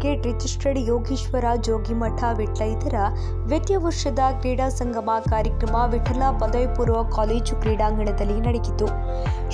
Brigade registered Yogeshwara Jogimath ವಿಟ್ಲೈತರ ದ್ವಿತೀಯ ವರ್ಷದ ಕ್ರೀಡಾ ಸಂಗಮ ಕಾರ್ಯಕ್ರಮ ವಿಠಲ ಪದವಿ ಪೂರ್ವ ಕಾಲೇಜು ಕ್ರೀಡಾಂಗಣದಲ್ಲಿ ನಡೆಯಿತು.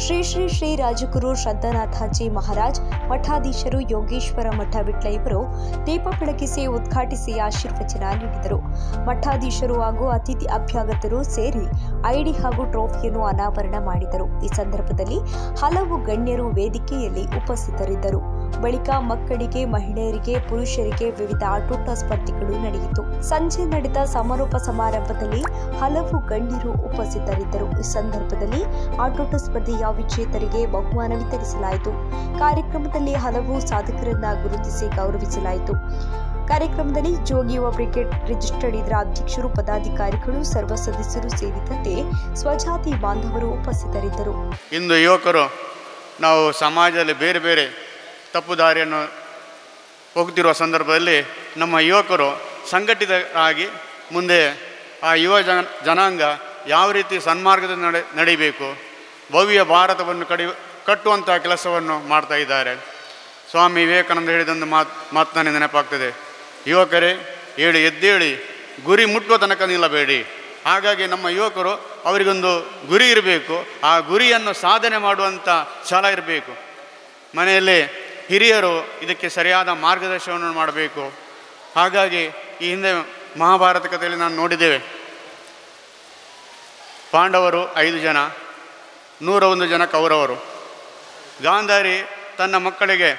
ಶ್ರೀ ಶ್ರೀ ಶ್ರೀ ರಾಜಗುರು ಶ್ರದ್ಧಾನಾಥಾಜಿ ಮಹಾರಾಜ್ ಮಠಾಧೀಶರು ಯೋಗೇಶ್ವರ ಮಠ ವಿಟ್ಲೈವರು ದೀಪ ಬೆಳಗಿಸಿ ಉದ್ಘಾಟಿಸಿ ಆಶೀರ್ವಚನ ನೀಡಿದರು. ಮಠಾಧೀಶರು ಹಾಗೂ ಅತಿಥಿ ಅಭ್ಯಾಗತರು ಸೇರಿ ಐಡಿ ಹಾಗೂ ಟ್ರೋಫಿಯನ್ನು ಅನಾವರಣ ಮಾಡಿದರು. ಈ ಸಂದರ್ಭದಲ್ಲಿ ಹಲವು ಗಣ್ಯರು ವೇದಿಕೆಯಲ್ಲಿ ಉಪಸ್ಥಿತರಿದ್ದರು. ಬಳಿಕ ಮಕ್ಕಳಿಗೆ, ಮಹಿಳೆಯರಿಗೆ, ಪುರುಷರಿಗೆ ವಿವಿಧ ಆಟೋಟ ಸ್ಪರ್ಧೆಗಳು ನಡೆಯಿತು. ಸಂಜೆ ನಡೆದ ಸಮಾರೋಪ ಸಮಾರಂಭದಲ್ಲಿ ಹಲವು ಗಣ್ಯರು ಉಪಸ್ಥಿತರಿದ್ದರು. ಈ ಸಂದರ್ಭದಲ್ಲಿ ಆಟೋಟ ಸ್ಪರ್ಧೆಯ ವಿಜೇತರಿಗೆ ಬಹುಮಾನ ವಿತರಿಸಲಾಯಿತು. ಕಾರ್ಯಕ್ರಮದಲ್ಲಿ ಹಲವು ಸಾಧಕರನ್ನ ಗುರುತಿಸಿ ಗೌರವಿಸಲಾಯಿತು. ಕಾರ್ಯಕ್ರಮದಲ್ಲಿ ಜೋಗಿ ಯುವ ಬ್ರಿಗೇಡ್ ರಿಜಿಸ್ಟರ್ಡ್ ಇದರ ಅಧ್ಯಕ್ಷರು, ಪದಾಧಿಕಾರಿಗಳು, ಸರ್ವ ಸದಸ್ಯರು ಸೇರಿದಂತೆ ಸ್ವಜಾತಿ ಬಾಂಧವರು ಉಪಸ್ಥಿತರಿದ್ದರು. ಇಂದು ಯುವಕರು ನಾವು ಸಮಾಜದಲ್ಲಿ ಬೇರೆ ಬೇರೆ ತಪ್ಪು ದಾರಿಯನ್ನು ಹೋಗ್ತಿರುವ ಸಂದರ್ಭದಲ್ಲಿ ನಮ್ಮ ಯುವಕರು ಸಂಘಟಿತರಾಗಿ ಮುಂದೆ ಆ ಯುವ ಜನಾಂಗ ಯಾವ ರೀತಿ ಸನ್ಮಾರ್ಗದಲ್ಲಿ ನಡೀಬೇಕು, ಭವ್ಯ ಭಾರತವನ್ನು ಕಟ್ಟುವಂಥ ಕೆಲಸವನ್ನು ಮಾಡ್ತಾ ಇದ್ದಾರೆ. ಸ್ವಾಮಿ ವಿವೇಕಾನಂದ ಹೇಳಿದೊಂದು ಮಾತು ನನಗೆ ನೆನಪಾಗ್ತದೆ, ಯುವಕರೇ ಹೇಳಿ ಎದ್ದೇಳಿ, ಗುರಿ ಮುಟ್ಟುವ ತನಕ ನಿಲ್ಲಬೇಡಿ. ಹಾಗಾಗಿ ನಮ್ಮ ಯುವಕರು ಅವರಿಗೊಂದು ಗುರಿ ಇರಬೇಕು, ಆ ಗುರಿಯನ್ನು ಸಾಧನೆ ಮಾಡುವಂಥ ಛಲ ಇರಬೇಕು. ಮನೆಯಲ್ಲಿ ಹಿರಿಯರು ಇದಕ್ಕೆ ಸರಿಯಾದ ಮಾರ್ಗದರ್ಶನವನ್ನು ಮಾಡಬೇಕು. ಹಾಗಾಗಿ ಈ ಹಿಂದೆ ಮಹಾಭಾರತ ಕಥೆಯಲ್ಲಿ ನಾನು ನೋಡಿದ್ದೇವೆ, ಪಾಂಡವರು 5 ಜನ, 101 ಜನ ಕೌರವರು. ಗಾಂಧಾರಿ ತನ್ನ ಮಕ್ಕಳಿಗೆ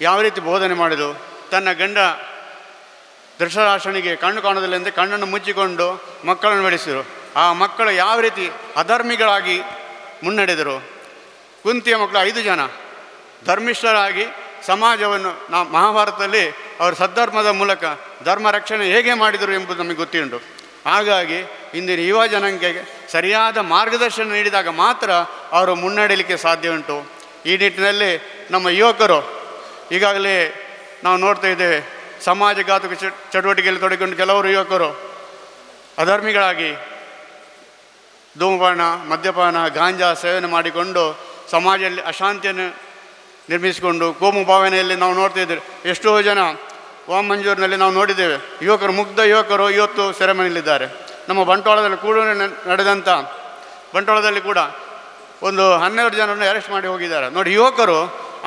ಯಾವ ರೀತಿ ಬೋಧನೆ ಮಾಡಿದು, ತನ್ನ ಗಂಡ ಧೃತರಾಷ್ಟ್ರನಿಗೆ ಕಣ್ಣು ಕಾಣುವುದಿಲ್ಲಂತೆ ಕಣ್ಣನ್ನು ಮುಚ್ಚಿಕೊಂಡು ಮಕ್ಕಳನ್ನು ಬೆಳೆಸಿದರು. ಆ ಮಕ್ಕಳು ಯಾವ ರೀತಿ ಅಧರ್ಮಿಗಳಾಗಿ ಮುನ್ನಡೆದರು. ಕುಂತಿಯ ಮಕ್ಕಳು 5 ಜನ ಧರ್ಮಿಷ್ಠರಾಗಿ ಸಮಾಜವನ್ನು ಮಹಾಭಾರತದಲ್ಲಿ ಅವರು ಸದ್ಧರ್ಮದ ಮೂಲಕ ಧರ್ಮ ರಕ್ಷಣೆ ಹೇಗೆ ಮಾಡಿದರು ಎಂಬುದು ನಮಗೆ ಗೊತ್ತುಂಟು. ಹಾಗಾಗಿ ಇಂದಿನ ಯುವ ಜನಾಂಗಕ್ಕೆ ಸರಿಯಾದ ಮಾರ್ಗದರ್ಶನ ನೀಡಿದಾಗ ಮಾತ್ರ ಅವರು ಮುನ್ನಡೆಯಲಿಕ್ಕೆ ಸಾಧ್ಯ ಉಂಟು. ಈ ನಿಟ್ಟಿನಲ್ಲಿ ನಮ್ಮ ಯುವಕರು ಈಗಾಗಲೇ ನಾವು ನೋಡ್ತಾ ಇದ್ದೇವೆ, ಸಮಾಜಘಾತಕ ಚಟುವಟಿಕೆಯಲ್ಲಿ ತೊಡಗಿಕೊಂಡು ಕೆಲವರು ಯುವಕರು ಅಧರ್ಮಿಗಳಾಗಿ ಧೂಮಪಾನ, ಮದ್ಯಪಾನ, ಗಾಂಜಾ ಸೇವನೆ ಮಾಡಿಕೊಂಡು ಸಮಾಜದಲ್ಲಿ ಅಶಾಂತಿಯನ್ನು ನಿರ್ಮಿಸಿಕೊಂಡು ಕೋಮು ಭಾವನೆಯಲ್ಲಿ ನಾವು ನೋಡ್ತಾ ಇದ್ದೇವೆ. ಎಷ್ಟೋ ಜನ ವಾಮಂಜೂರಿನಲ್ಲಿ ನಾವು ನೋಡಿದ್ದೇವೆ, ಮುಗ್ಧ ಯುವಕರು ಇವತ್ತು ಸೆರೆಮನೆಯಲ್ಲಿದ್ದಾರೆ. ನಮ್ಮ ಬಂಟ್ವಾಳದಲ್ಲಿ ಕೂಡ ನಡೆದಂಥ ಬಂಟ್ವಾಳದಲ್ಲಿ ಕೂಡ ಒಂದು 12 ಜನರನ್ನು ಅರೆಸ್ಟ್ ಮಾಡಿ ಹೋಗಿದ್ದಾರೆ. ನೋಡಿ, ಯುವಕರು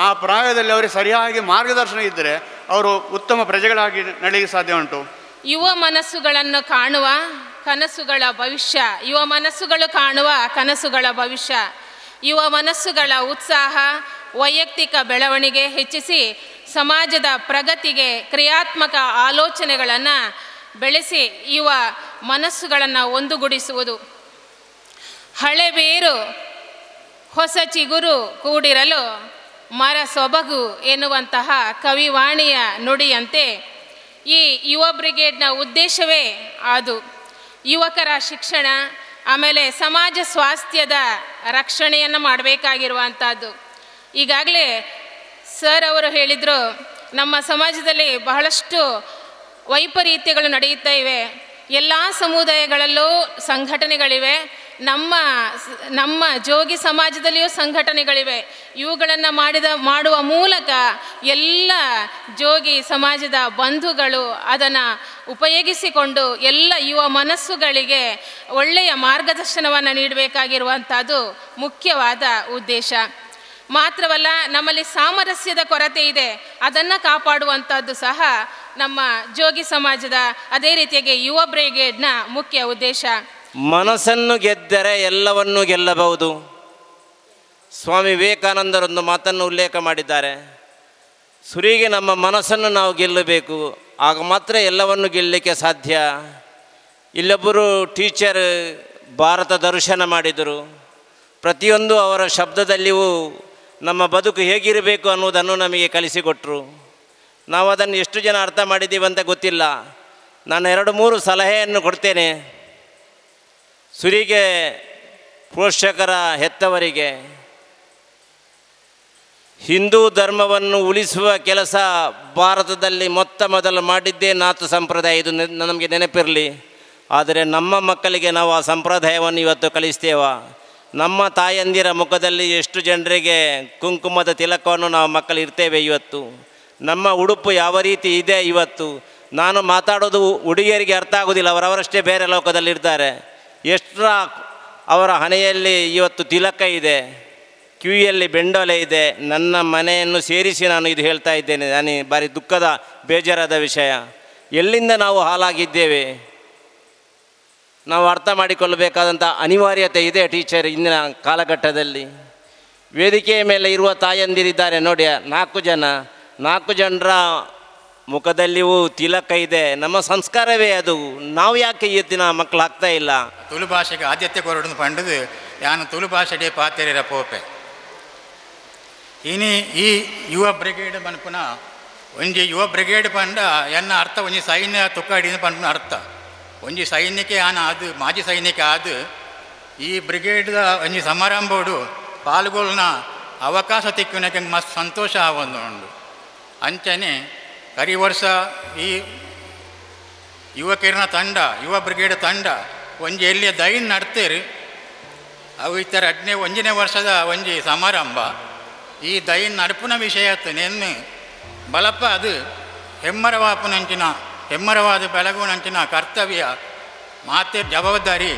ಆ ಪ್ರಾಯದಲ್ಲಿ ಅವರಿಗೆ ಸರಿಯಾಗಿ ಮಾರ್ಗದರ್ಶನ ಇದ್ದರೆ ಅವರು ಉತ್ತಮ ಪ್ರಜೆಗಳಾಗಿ ನಡೆಯಲಿಕ್ಕೆ ಸಾಧ್ಯ ಉಂಟು. ಯುವ ಮನಸ್ಸುಗಳನ್ನು ಕಾಣುವ ಕನಸುಗಳ ಭವಿಷ್ಯ, ಯುವ ಮನಸ್ಸುಗಳು ಕಾಣುವ ಕನಸುಗಳ ಭವಿಷ್ಯ, ಯುವ ಮನಸ್ಸುಗಳ ಉತ್ಸಾಹ, ವೈಯಕ್ತಿಕ ಬೆಳವಣಿಗೆ ಹೆಚ್ಚಿಸಿ ಸಮಾಜದ ಪ್ರಗತಿಗೆ ಕ್ರಿಯಾತ್ಮಕ ಆಲೋಚನೆಗಳನ್ನು ಬೆಳೆಸಿ ಯುವ ಮನಸ್ಸುಗಳನ್ನು ಒಂದುಗೂಡಿಸುವುದು. ಹಳೆ ಬೇರು ಹೊಸ ಚಿಗುರು ಕೂಡಿರಲು ಮರ ಸೊಬಗು ಎನ್ನುವಂತಹ ಕವಿವಾಣಿಯ ನುಡಿಯಂತೆ ಈ ಯುವ ಬ್ರಿಗೇಡ್ನ ಉದ್ದೇಶವೇ ಅದು. ಯುವಕರ ಶಿಕ್ಷಣ, ಆಮೇಲೆ ಸಮಾಜ ಸ್ವಾಸ್ಥ್ಯದ ರಕ್ಷಣೆಯನ್ನು ಮಾಡಬೇಕಾಗಿರುವಂಥದ್ದು. ಈಗಾಗಲೇ ಸರ್ ಅವರು ಹೇಳಿದರು, ನಮ್ಮ ಸಮಾಜದಲ್ಲಿ ಬಹಳಷ್ಟು ವೈಪರೀತ್ಯಗಳು ನಡೆಯುತ್ತಾ ಇವೆ. ಎಲ್ಲ ಸಮುದಾಯಗಳಲ್ಲೂ ಸಂಘಟನೆಗಳಿವೆ, ನಮ್ಮ ಜೋಗಿ ಸಮಾಜದಲ್ಲಿಯೂ ಸಂಘಟನೆಗಳಿವೆ. ಇವುಗಳನ್ನು ಮಾಡುವ ಮೂಲಕ ಎಲ್ಲ ಜೋಗಿ ಸಮಾಜದ ಬಂಧುಗಳು ಅದನ್ನು ಉಪಯೋಗಿಸಿಕೊಂಡು ಎಲ್ಲ ಯುವ ಮನಸ್ಸುಗಳಿಗೆ ಒಳ್ಳೆಯ ಮಾರ್ಗದರ್ಶನವನ್ನು ನೀಡಬೇಕಾಗಿರುವಂಥದ್ದು ಮುಖ್ಯವಾದ ಉದ್ದೇಶ. ಮಾತ್ರವಲ್ಲ, ನಮ್ಮಲ್ಲಿ ಸಾಮರಸ್ಯದ ಕೊರತೆ ಇದೆ, ಅದನ್ನು ಕಾಪಾಡುವಂಥದ್ದು ಸಹ ನಮ್ಮ ಜೋಗಿ ಸಮಾಜದ, ಅದೇ ರೀತಿಯಾಗಿ ಯುವ ಬ್ರಿಗೇಡ್ನ ಮುಖ್ಯ ಉದ್ದೇಶ. ಮನಸ್ಸನ್ನು ಗೆದ್ದರೆ ಎಲ್ಲವನ್ನೂ ಗೆಲ್ಲಬಹುದು. ಸ್ವಾಮಿ ವಿವೇಕಾನಂದರೊಂದು ಮಾತನ್ನು ಉಲ್ಲೇಖ ಮಾಡಿದ್ದಾರೆ, ಸುರಿಗೆ ನಮ್ಮ ಮನಸ್ಸನ್ನು ನಾವು ಗೆಲ್ಲಬೇಕು, ಆಗ ಮಾತ್ರ ಎಲ್ಲವನ್ನು ಗೆಲ್ಲಲಿಕ್ಕೆ ಸಾಧ್ಯ. ಇಲ್ಲೊಬ್ಬರು ಟೀಚರ್ ಭಾರತ ದರ್ಶನ ಮಾಡಿದರು. ಪ್ರತಿಯೊಂದು ಅವರ ಶಬ್ದದಲ್ಲಿಯೂ ನಮ್ಮ ಬದುಕು ಹೇಗಿರಬೇಕು ಅನ್ನೋದನ್ನು ನಮಗೆ ಕಲಿಸಿಕೊಟ್ರು. ನಾವು ಅದನ್ನು ಎಷ್ಟು ಜನ ಅರ್ಥ ಮಾಡಿದ್ದೀವಿ ಅಂತ ಗೊತ್ತಿಲ್ಲ. ನಾನು 2-3 ಸಲಹೆಯನ್ನು ಕೊಡ್ತೇನೆ ಸುರಿಗೆ, ಪೋಷಕರ ಹೆತ್ತವರಿಗೆ. ಹಿಂದೂ ಧರ್ಮವನ್ನು ಉಳಿಸುವ ಕೆಲಸ ಭಾರತದಲ್ಲಿ ಮೊದಲು ಮಾಡಿದ್ದೇ ನಾಥ ಸಂಪ್ರದಾಯ. ಇದು ನಮಗೆ ನೆನಪಿರಲಿ. ಆದರೆ ನಮ್ಮ ಮಕ್ಕಳಿಗೆ ನಾವು ಆ ಸಂಪ್ರದಾಯವನ್ನು ಇವತ್ತು ಕಲಿಸ್ತೇವ? ನಮ್ಮ ತಾಯಂದಿರ ಮುಖದಲ್ಲಿ ಎಷ್ಟು ಜನರಿಗೆ ಕುಂಕುಮದ ತಿಲಕವನ್ನು ನಾವು ಮಕ್ಕಳು ಇರ್ತೇವೆ ಇವತ್ತು. ನಮ್ಮ ಉಡುಪು ಯಾವ ರೀತಿ ಇದೆ ಇವತ್ತು. ನಾನು ಮಾತಾಡೋದು ಹುಡುಗಿಯರಿಗೆ ಅರ್ಥ ಆಗೋದಿಲ್ಲ, ಅವರವರಷ್ಟೇ ಬೇರೆ ಲೋಕದಲ್ಲಿರ್ತಾರೆ. ಎಷ್ಟರ ಅವರ ಹಣೆಯಲ್ಲಿ ಇವತ್ತು ತಿಲಕ ಇದೆ, ಕಿವಿಯಲ್ಲಿ ಬೆಂಡೋಲೆ ಇದೆ. ನನ್ನ ಮನೆಯನ್ನು ಸೇರಿಸಿ ನಾನು ಇದು ಹೇಳ್ತಾ ಇದ್ದೇನೆ. ನಾನು ಭಾರಿ ದುಃಖದ ಬೇಜಾರಾದ ವಿಷಯ. ಎಲ್ಲಿಂದ ನಾವು ಹಾಳಾಗಿದ್ದೇವೆ, ನಾವು ಅರ್ಥ ಮಾಡಿಕೊಳ್ಳಬೇಕಾದಂಥ ಅನಿವಾರ್ಯತೆ ಇದೆ ಟೀಚರ್. ಇಂದಿನ ಕಾಲಘಟ್ಟದಲ್ಲಿ ವೇದಿಕೆಯ ಮೇಲೆ ಇರುವ ತಾಯಂದಿರಿದ್ದಾರೆ ನೋಡಿ, 4 ಜನರ ಮುಖದಲ್ಲಿಯೂ ತಿಲಕ ಇದೆ. ನಮ್ಮ ಸಂಸ್ಕಾರವೇ ಅದು. ನಾವು ಯಾಕೆ ಇವತ್ತಿನ ಮಕ್ಕಳು ಆಗ್ತಾ ಇಲ್ಲ? ತುಳು ಭಾಷೆಗೆ ಆದ್ಯತೆ ಕೊರಡು ಪಂಡದು ಯಾನು ತುಳು ಭಾಷೆಗೆ ಪಾತೆರ ಪೋಪೆ ಇನಿ ಈ ಯುವ ಬ್ರಿಗೇಡ್ ಪನ್ಪುನ ಒಂಜಿ ಯುವ ಬ್ರಿಗೇಡ್ ಪಂಡ ಎನ್ನ ಅರ್ಥ ಒಂಜಿ ಸೈನ್ಯ ತುಕ್ಕಾಡಿನ ಪನ್ಪುನ ಅರ್ಥ ಒಂಜಿ ಸೈನ್ಯಕ್ಕೆ ಆನ ಅದು ಮಾಜಿ ಸೈನ್ಯಕ್ಕೆ ಆದು ಈ ಬ್ರಿಗೇಡ್ದ ಒಂಜಿ ಸಮಾರಂಭಡು ಪಾಲ್ಗೊಳ್ನ ಅವಕಾಶ ತಿಕ್ಕುನಕ್ಕೆ ಮಸ್ತ್ ಸಂತೋಷ ಆವೊಂದುಂಡು. ಅಂಚನೆ ಕರಿ ವರ್ಷ ಈ ಯುವಕಿರಣ ತಂಡ ಯುವ ಬ್ರಿಗೇಡ್ ತಂಡ ಒಂಜಿ ಎಲ್ಲಿಯ ದೈನ್ ನಡ್ತೇರು ಅವು ಇತ್ತರ 11ನೇ ವರ್ಷದ ಒಂಜಿ ಸಮಾರಂಭ. ಈ ದೈನ್ ನಡುಪುನ ವಿಷಯತ್ತು ನೆನ್ನು ಬಲಪ ಅದು ಹೆಮ್ಮರವಾಪುನಂಚಿನ ಹೆಮ್ಮರವಾದ ಬೆಳಗುನಂಚಿನ ಕರ್ತವ್ಯ ಮಾತೆ ಜವಾಬ್ದಾರಿ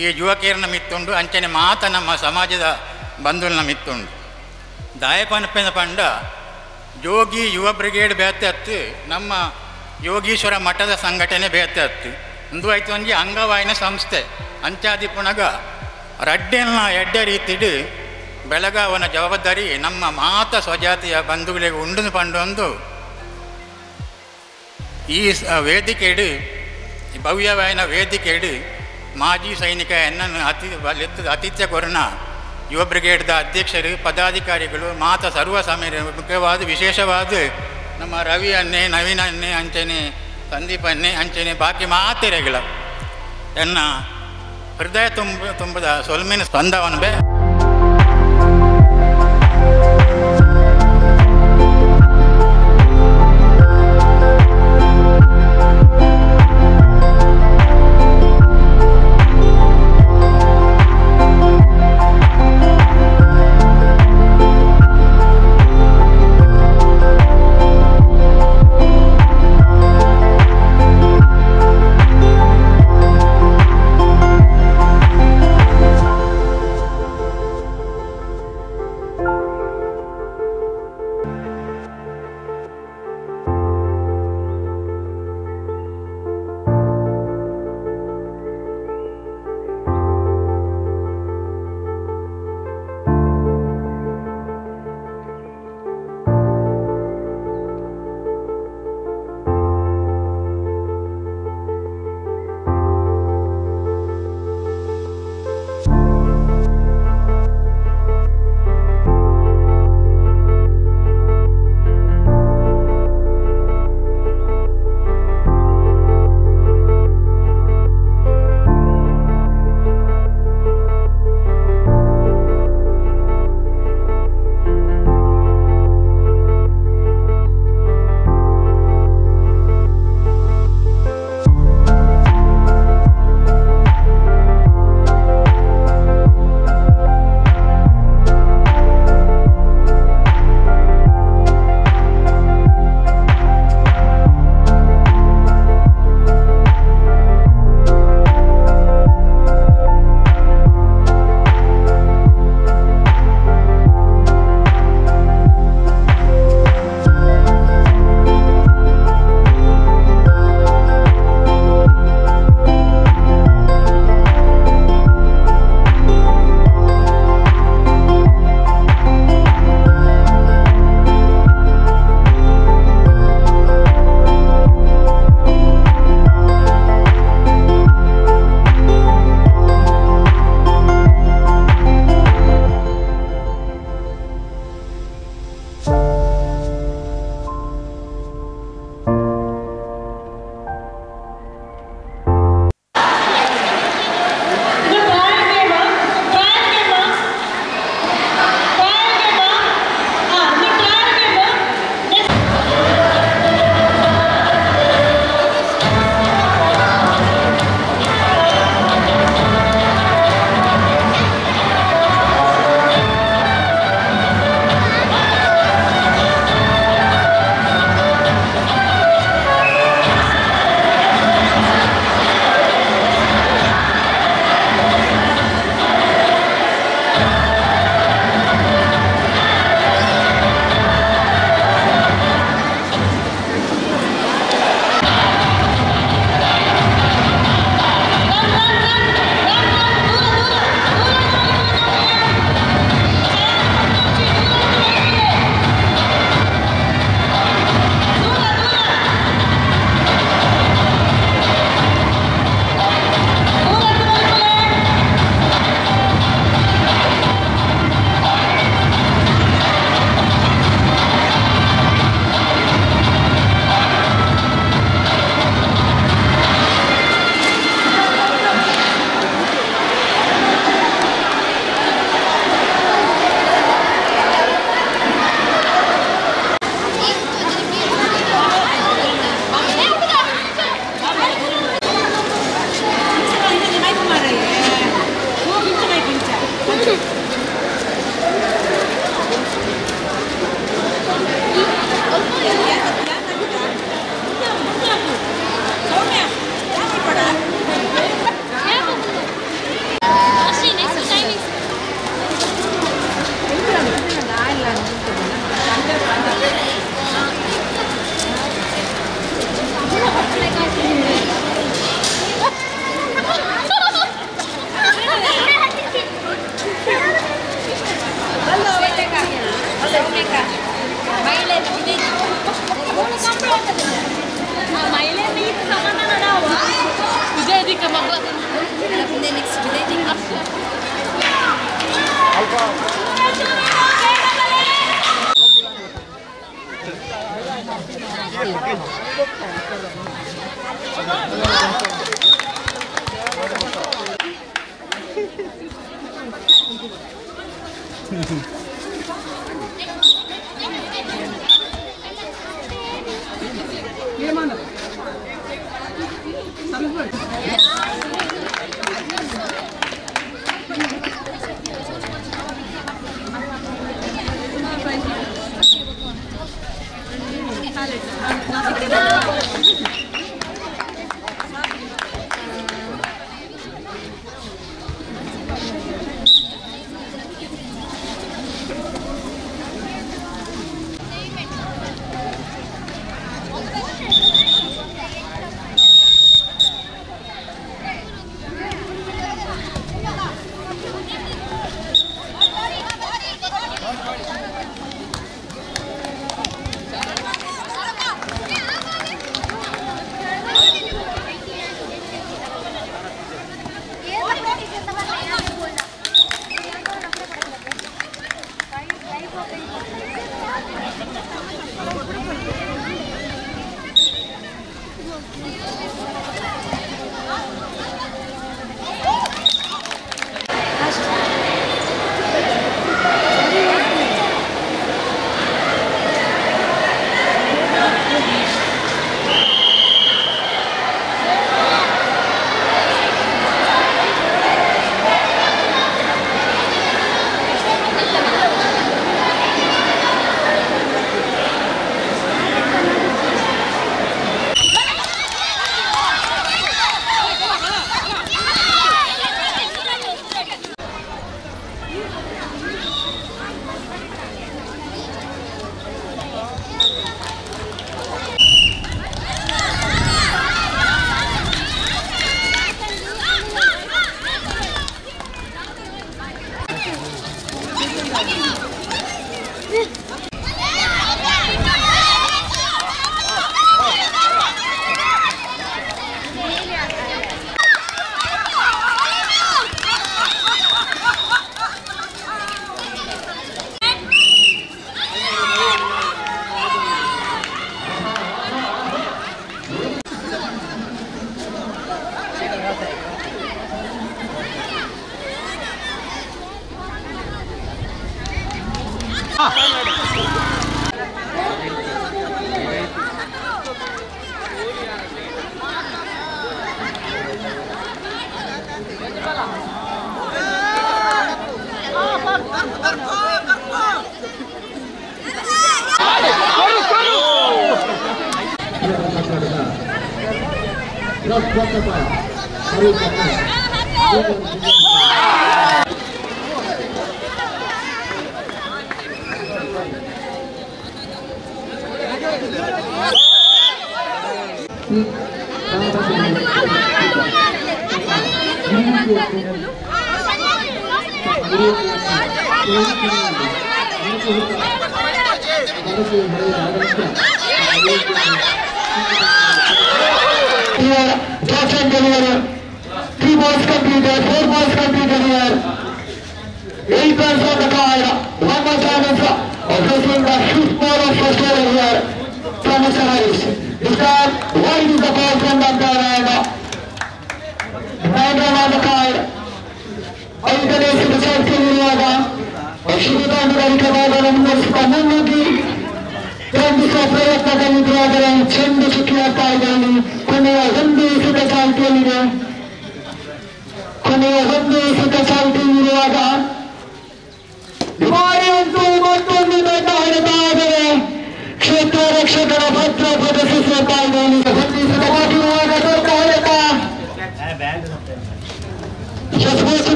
ಈ ಯುವಕಿರಣ ಮಿತ್ತುಂಡು. ಅಂಚನೆ ಮಾತ ನಮ್ಮ ಸಮಾಜದ ಬಂಧುಲ್ನ ಮಿತ್ತುಂಡು. ದಾಯಪನಪೆನ ಪಂಡ ಯೋಗಿ ಯುವ ಬ್ರಿಗೇಡ್ ಬೇತತ್ತು ನಮ್ಮ ಯೋಗೀಶ್ವರ ಮಠದ ಸಂಘಟನೆ ಬೇತತ್ತು ಒಂದು ಆಯ್ತು ಒಂಜಿ ಅಂಗವಾಯಿನ ಸಂಸ್ಥೆ ಅಂಚಾದಿ ಪುನಗ ರಡ್ಡೆಲ್ನ ಎಡ್ಡೆ ರೀತಿಡು ಬೆಳಗಾವನ ಜವಾಬ್ದಾರಿ ನಮ್ಮ ಮಾತ ಸ್ವಜಾತಿಯ ಬಂಧುಗಳಿಗೆ ಉಂಡು ಪಂಡೊಂದು ಈ ವೇದಿಕೆಡು ಭವ್ಯವಾಯಿನ ವೇದಿಕೆಡು ಮಾಜಿ ಸೈನಿಕ ಎನ್ನನ್ನು ಆತಿಥ್ಯ ಕೊರನ ಯುವ ಬ್ರಿಗೇಡ್ದ ಅಧ್ಯಕ್ಷರು ಪದಾಧಿಕಾರಿಗಳು ಮಾತ ಸರ್ವ ಸಮಯ ಮುಖ್ಯವಾದ ವಿಶೇಷವಾದ ನಮ್ಮ ರವಿ ಅನ್ನೆ ನವೀನ ಅನ್ನೆ ಅಂಚನೆ ಸಂದೀಪ್ ಅನ್ನೆ ಅಂಚನೆ ಬಾಕಿ ಮಾತೆರೆಗಳ ಎನ್ನ ಹೃದಯ ತುಂಬದ ಸೊಲ್ಮಿನ ಸ್ಪಂದವನ್ನು ಬೇ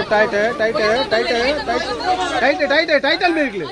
टाइट है टाइट है टाइट है टाइट है टाइट है टाइटल मेरे लिए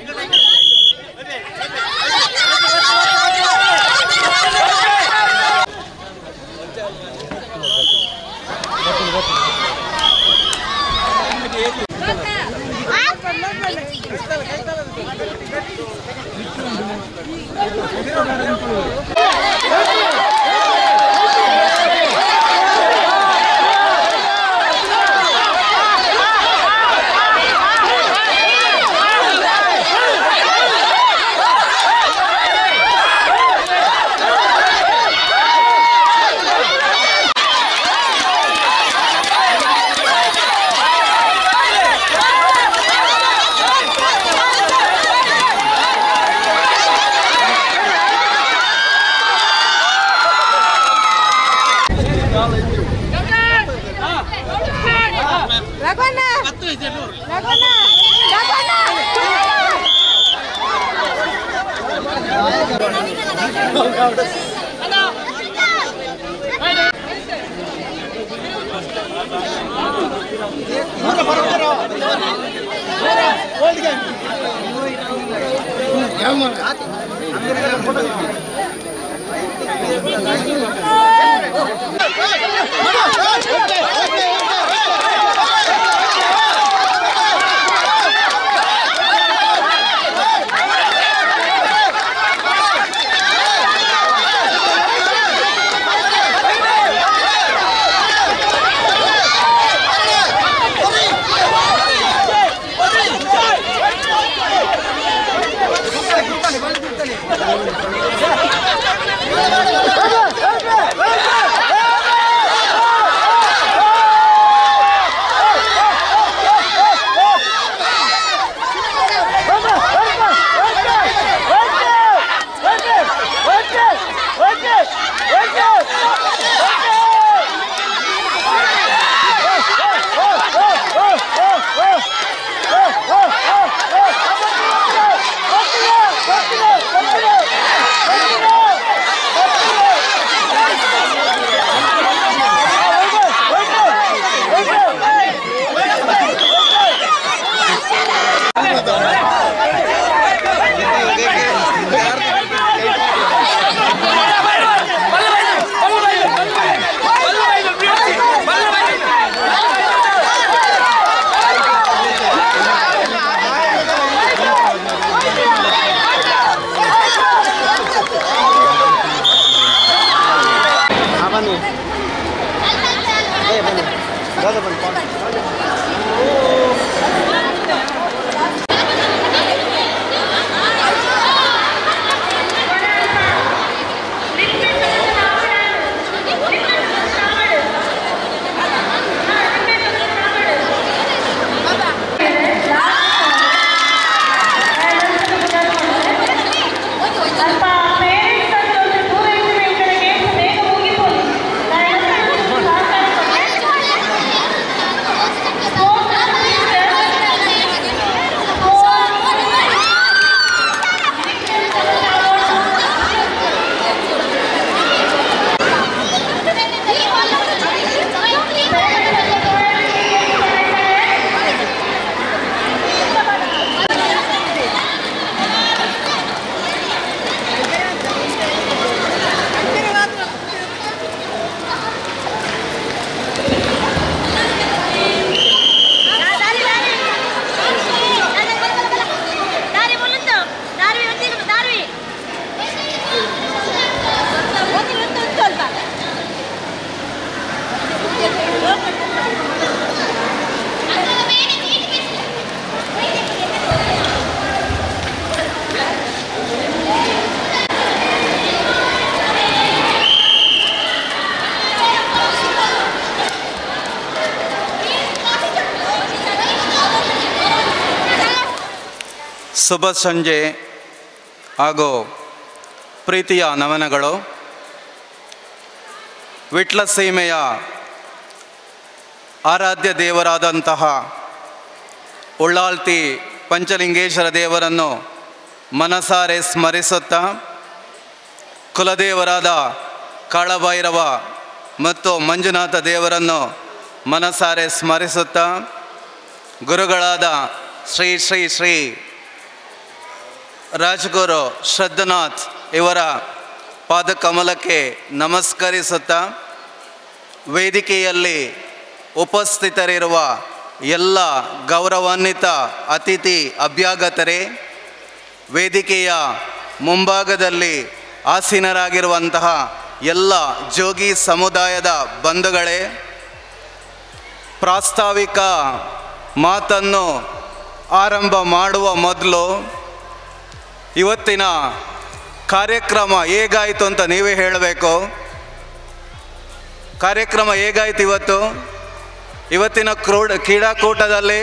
ಶುಭ ಸಂಜೆ ಹಾಗೂ ಪ್ರೀತಿಯ ನಮನಗಳು. ವಿಟ್ಲ ಸೀಮೆಯ ಆರಾಧ್ಯ ದೇವರಾದಂತಹ ಉಳ್ಳಾಲ್ತಿ ಪಂಚಲಿಂಗೇಶ್ವರ ದೇವರನ್ನು ಮನಸಾರೆ ಸ್ಮರಿಸುತ್ತಾ ಕುಲದೇವರಾದ ಕಾಳಭೈರವ ಮತ್ತು ಮಂಜುನಾಥ ದೇವರನ್ನು ಮನಸಾರೆ ಸ್ಮರಿಸುತ್ತಾ ಗುರುಗಳಾದ ಶ್ರೀ ಶ್ರೀ ಶ್ರೀ ರಾಜಗುರು ಶ್ರದ್ಧನಾಥ್ ಇವರ ಪಾದಕಮಲಕ್ಕೆ ನಮಸ್ಕರಿಸುತ್ತಾ ವೇದಿಕೆಯಲ್ಲಿ ಉಪಸ್ಥಿತರಿರುವ ಎಲ್ಲ ಗೌರವಾನ್ವಿತ ಅತಿಥಿ ಅಭ್ಯಾಗತರೇ, ವೇದಿಕೆಯ ಮುಂಭಾಗದಲ್ಲಿ ಆಸೀನರಾಗಿರುವಂತಹ ಎಲ್ಲ ಜೋಗಿ ಸಮುದಾಯದ ಬಂಧುಗಳೇ, ಪ್ರಾಸ್ತಾವಿಕ ಮಾತನ್ನು ಆರಂಭ ಮಾಡುವ ಮೊದಲು ಇವತ್ತಿನ ಕಾರ್ಯಕ್ರಮ ಹೇಗಾಯಿತು ಅಂತ ನೀವೇ ಹೇಳಬೇಕು. ಕಾರ್ಯಕ್ರಮ ಹೇಗಾಯಿತು ಇವತ್ತಿನ ಕ್ರೀಡಾಕೂಟದಲ್ಲಿ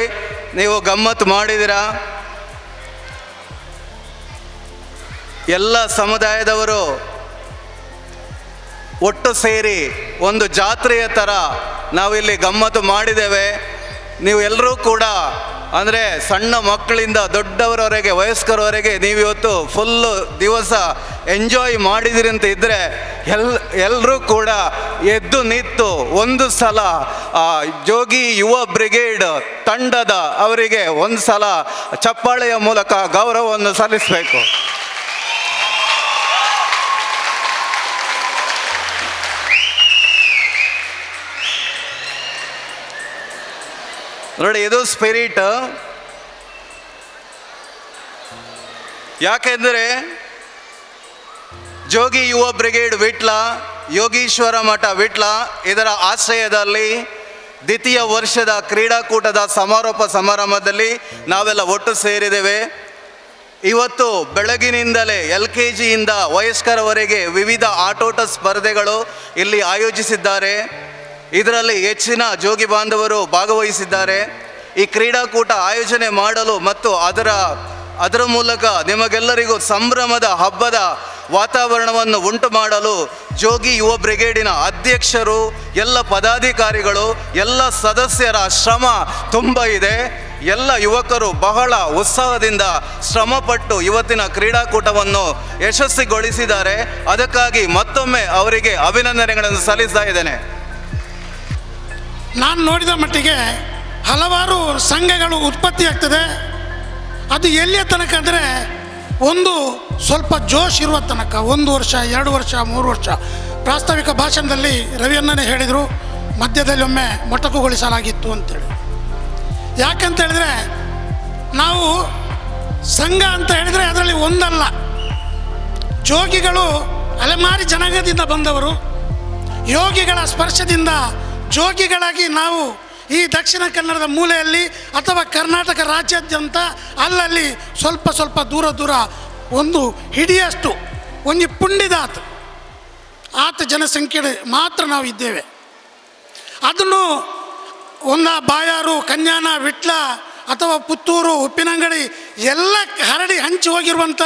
ನೀವು ಗಮ್ಮತ್ತು ಮಾಡಿದ್ದೀರಾ? ಎಲ್ಲ ಸಮುದಾಯದವರು ಒಟ್ಟು ಸೇರಿ ಒಂದು ಜಾತ್ರೆಯ ಥರ ನಾವಿಲ್ಲಿ ಗಮ್ಮತ್ತು ಮಾಡಿದ್ದೇವೆ. ನೀವು ಎಲ್ಲರೂ ಕೂಡ ಅಂದರೆ ಸಣ್ಣ ಮಕ್ಕಳಿಂದ ದೊಡ್ಡವರವರೆಗೆ ವಯಸ್ಕರವರೆಗೆ ನೀವಿವತ್ತು ಫುಲ್ಲು ದಿವಸ ಎಂಜಾಯ್ ಮಾಡಿದಿರಿ ಅಂತ ಇದ್ದರೆ ಎಲ್ಲರೂ ಕೂಡ ಎದ್ದು ನಿಂತು ಒಂದು ಸಲ ಜೋಗಿ ಯುವ ಬ್ರಿಗೇಡ್ ತಂಡದ ಅವರಿಗೆ ಒಂದು ಸಲ ಚಪ್ಪಾಳೆಯ ಮೂಲಕ ಗೌರವವನ್ನು ಸಲ್ಲಿಸಬೇಕು. ನೋಡಿ, ಇದು ಸ್ಪಿರಿಟ್. ಯಾಕೆಂದರೆ ಜೋಗಿ ಯುವ ಬ್ರಿಗೇಡ್ ವಿಟ್ಲ, ಯೋಗೀಶ್ವರ ಮಠ ವಿಟ್ಲ ಇದರ ಆಶ್ರಯದಲ್ಲಿ ದ್ವಿತೀಯ ವರ್ಷದ ಕ್ರೀಡಾಕೂಟದ ಸಮಾರೋಪ ಸಮಾರಂಭದಲ್ಲಿ ನಾವೆಲ್ಲ ಒಟ್ಟು ಸೇರಿದ್ದೇವೆ. ಇವತ್ತು ಬೆಳಗಿನಿಂದಲೇ LKGಯಿಂದ ವಯಸ್ಕರವರೆಗೆ ವಿವಿಧ ಆಟೋಟ ಸ್ಪರ್ಧೆಗಳು ಇಲ್ಲಿ ಆಯೋಜಿಸಿದ್ದಾರೆ. ಇದರಲ್ಲಿ ಹೆಚ್ಚಿನ ಜೋಗಿ ಬಾಂಧವರು ಭಾಗವಹಿಸಿದ್ದಾರೆ. ಈ ಕ್ರೀಡಾಕೂಟ ಆಯೋಜನೆ ಮಾಡಲು ಮತ್ತು ಅದರ ಮೂಲಕ ನಿಮಗೆಲ್ಲರಿಗೂ ಸಂಭ್ರಮದ ಹಬ್ಬದ ವಾತಾವರಣವನ್ನು ಉಂಟು ಮಾಡಲು ಜೋಗಿ ಯುವ ಬ್ರಿಗೇಡಿನ ಅಧ್ಯಕ್ಷರು, ಎಲ್ಲ ಪದಾಧಿಕಾರಿಗಳು, ಎಲ್ಲ ಸದಸ್ಯರ ಶ್ರಮ ತುಂಬ ಇದೆ. ಎಲ್ಲ ಯುವಕರು ಬಹಳ ಉತ್ಸಾಹದಿಂದ ಶ್ರಮಪಟ್ಟು ಇವತ್ತಿನ ಕ್ರೀಡಾಕೂಟವನ್ನು ಯಶಸ್ವಿಗೊಳಿಸಿದ್ದಾರೆ. ಅದಕ್ಕಾಗಿ ಮತ್ತೊಮ್ಮೆ ಅವರಿಗೆ ಅಭಿನಂದನೆಗಳನ್ನು ಸಲ್ಲಿಸ್ತಾ ಇದ್ದೇನೆ. ನಾನು ನೋಡಿದ ಮಟ್ಟಿಗೆ ಹಲವಾರು ಸಂಘಗಳು ಉತ್ಪತ್ತಿಯಾಗ್ತದೆ. ಅದು ಎಲ್ಲಿಯ ತನಕ ಅಂದರೆ ಒಂದು ಸ್ವಲ್ಪ ಜೋಶ್ ಇರುವ ತನಕ 1 ವರ್ಷ 2 ವರ್ಷ 3 ವರ್ಷ. ಪ್ರಾಸ್ತಾವಿಕ ಭಾಷಣದಲ್ಲಿ ರವಿಯಣ್ಣನೇ ಹೇಳಿದರು, ಮಧ್ಯದಲ್ಲಿ ಒಮ್ಮೆ ಮೊಟಕುಗೊಳಿಸಲಾಗಿತ್ತು ಅಂತೇಳಿ. ಯಾಕಂತ ಹೇಳಿದರೆ ನಾವು ಸಂಘ ಅಂತ ಹೇಳಿದರೆ ಅದರಲ್ಲಿ ಒಂದಲ್ಲ, ಜೋಗಿಗಳು ಅಲೆಮಾರಿ ಜನಾಂಗದಿಂದ ಬಂದವರು. ಯೋಗಿಗಳ ಸ್ಪರ್ಶದಿಂದ ಜೋಗಿಗಳಾಗಿ ನಾವು ಈ ದಕ್ಷಿಣ ಕನ್ನಡದ ಮೂಲೆಯಲ್ಲಿ ಅಥವಾ ಕರ್ನಾಟಕ ರಾಜ್ಯಾದ್ಯಂತ ಅಲ್ಲಲ್ಲಿ ಸ್ವಲ್ಪ ದೂರ ಒಂದು ಹಿಡಿಯಷ್ಟು ಒಂದು ಪುಂಡಿದಾತ ಆತ ಜನಸಂಖ್ಯೆ ಮಾತ್ರ ನಾವು ಇದ್ದೇವೆ. ಅದನ್ನು ಬಾಯಾರು, ಕನ್ಯಾನ, ವಿಟ್ಲ ಅಥವಾ ಪುತ್ತೂರು, ಉಪ್ಪಿನಂಗಡಿ ಎಲ್ಲ ಹರಡಿ ಹಂಚಿ ಹೋಗಿರುವಂಥ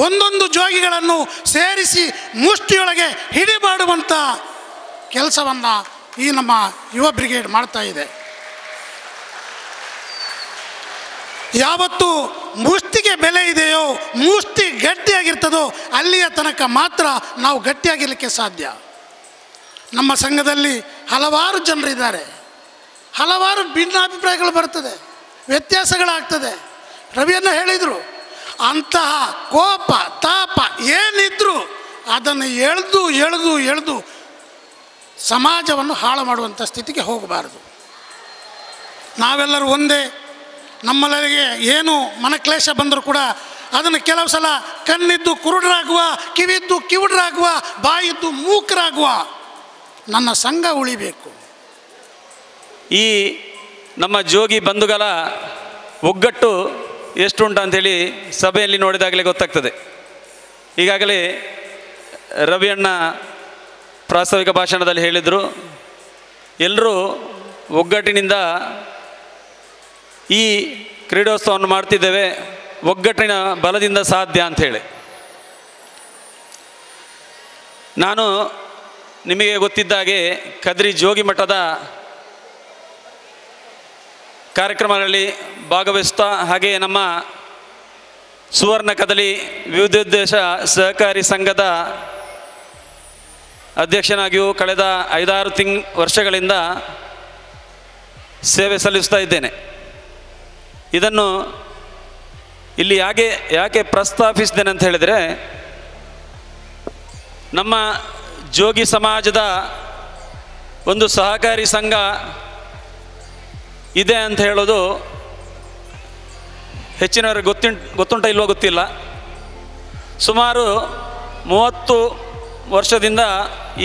ಒಂದೊಂದು ಜೋಗಿಗಳನ್ನು ಸೇರಿಸಿ ಮುಷ್ಟಿಯೊಳಗೆ ಹಿಡಿಮಾಡುವಂಥ ಕೆಲಸವನ್ನು ಈ ನಮ್ಮ ಯುವ ಬ್ರಿಗೇಡ್ ಮಾಡ್ತಾ ಇದೆ. ಯಾವತ್ತು ಮುಷ್ಟಿಗೆ ಬೆಲೆ ಇದೆಯೋ, ಮುಷ್ಟಿ ಗಟ್ಟಿಯಾಗಿರ್ತದೋ ಅಲ್ಲಿಯ ತನಕ ಮಾತ್ರ ನಾವು ಗಟ್ಟಿಯಾಗಿರಲಿಕ್ಕೆ ಸಾಧ್ಯ. ನಮ್ಮ ಸಂಘದಲ್ಲಿ ಹಲವಾರು ಜನರಿದ್ದಾರೆ, ಹಲವಾರು ಭಿನ್ನಾಭಿಪ್ರಾಯಗಳು ಬರ್ತದೆ, ವ್ಯತ್ಯಾಸಗಳಾಗ್ತದೆ. ರವಿಯನ್ನ ಹೇಳಿದರು, ಅಂತಹ ಕೋಪ ತಾಪ ಏನಿದ್ರು ಅದನ್ನು ಎಳೆದು ಸಮಾಜವನ್ನು ಹಾಳು ಮಾಡುವಂಥ ಸ್ಥಿತಿಗೆ ಹೋಗಬಾರದು. ನಾವೆಲ್ಲರೂ ಒಂದೇ. ನಮ್ಮೆಲ್ಲರಿಗೆ ಏನು ಮನಕ್ಲೇಶ ಬಂದರೂ ಕೂಡ ಅದನ್ನು ಕೆಲವು ಸಲ ಕಣ್ಣಿದ್ದು ಕುರುಡರಾಗುವ, ಕಿವಿದ್ದು ಕಿವುಡರಾಗುವ, ಬಾಯಿದ್ದು ಮೂಕರಾಗುವ ನನ್ನ ಸಂಘ ಉಳಿಬೇಕು. ಈ ನಮ್ಮ ಜೋಗಿ ಬಂಧುಗಳ ಒಗ್ಗಟ್ಟು ಎಷ್ಟುಂಟು ಅಂಥೇಳಿ ಸಭೆಯಲ್ಲಿ ನೋಡಿದಾಗಲೇ ಗೊತ್ತಾಗ್ತದೆ. ಈಗಾಗಲೇ ರವಿಯಣ್ಣ ಪ್ರಾಸ್ತಾವಿಕ ಭಾಷಣದಲ್ಲಿ ಹೇಳಿದರು, ಎಲ್ಲರೂ ಒಗ್ಗಟ್ಟಿನಿಂದ ಈ ಕ್ರೀಡೋತ್ಸವವನ್ನು ಮಾಡ್ತಿದ್ದೇವೆ, ಒಗ್ಗಟ್ಟಿನ ಬಲದಿಂದ ಸಾಧ್ಯ ಅಂಥೇಳಿ. ನಾನು ನಿಮಗೆ ಗೊತ್ತಿದ್ದಾಗೆ ಕದ್ರಿ ಜೋಗಿ ಮಠದ ಕಾರ್ಯಕ್ರಮಗಳಲ್ಲಿ ಭಾಗವಹಿಸ್ತಾ, ಹಾಗೆ ನಮ್ಮ ಸುವರ್ಣ ಕದಲಿ ವಿವಿಧೋದ್ದೇಶ ಸಹಕಾರಿ ಸಂಘದ ಅಧ್ಯಕ್ಷನಾಗಿಯೂ ಕಳೆದ 5-6 ವರ್ಷಗಳಿಂದ ಸೇವೆ ಸಲ್ಲಿಸ್ತಾ ಇದ್ದೇನೆ. ಇದನ್ನು ಇಲ್ಲಿ ಯಾಕೆ ಪ್ರಸ್ತಾಪಿಸಿದ್ದೇನೆ ಅಂತ ಹೇಳಿದರೆ, ನಮ್ಮ ಜೋಗಿ ಸಮಾಜದ ಒಂದು ಸಹಕಾರಿ ಸಂಘ ಇದೆ ಅಂತ ಹೇಳೋದು ಹೆಚ್ಚಿನವರಿಗೆ ಗೊತ್ತುಂಟ ಇಲ್ವೋ ಗೊತ್ತಿಲ್ಲ. ಸುಮಾರು 30 ವರ್ಷದಿಂದ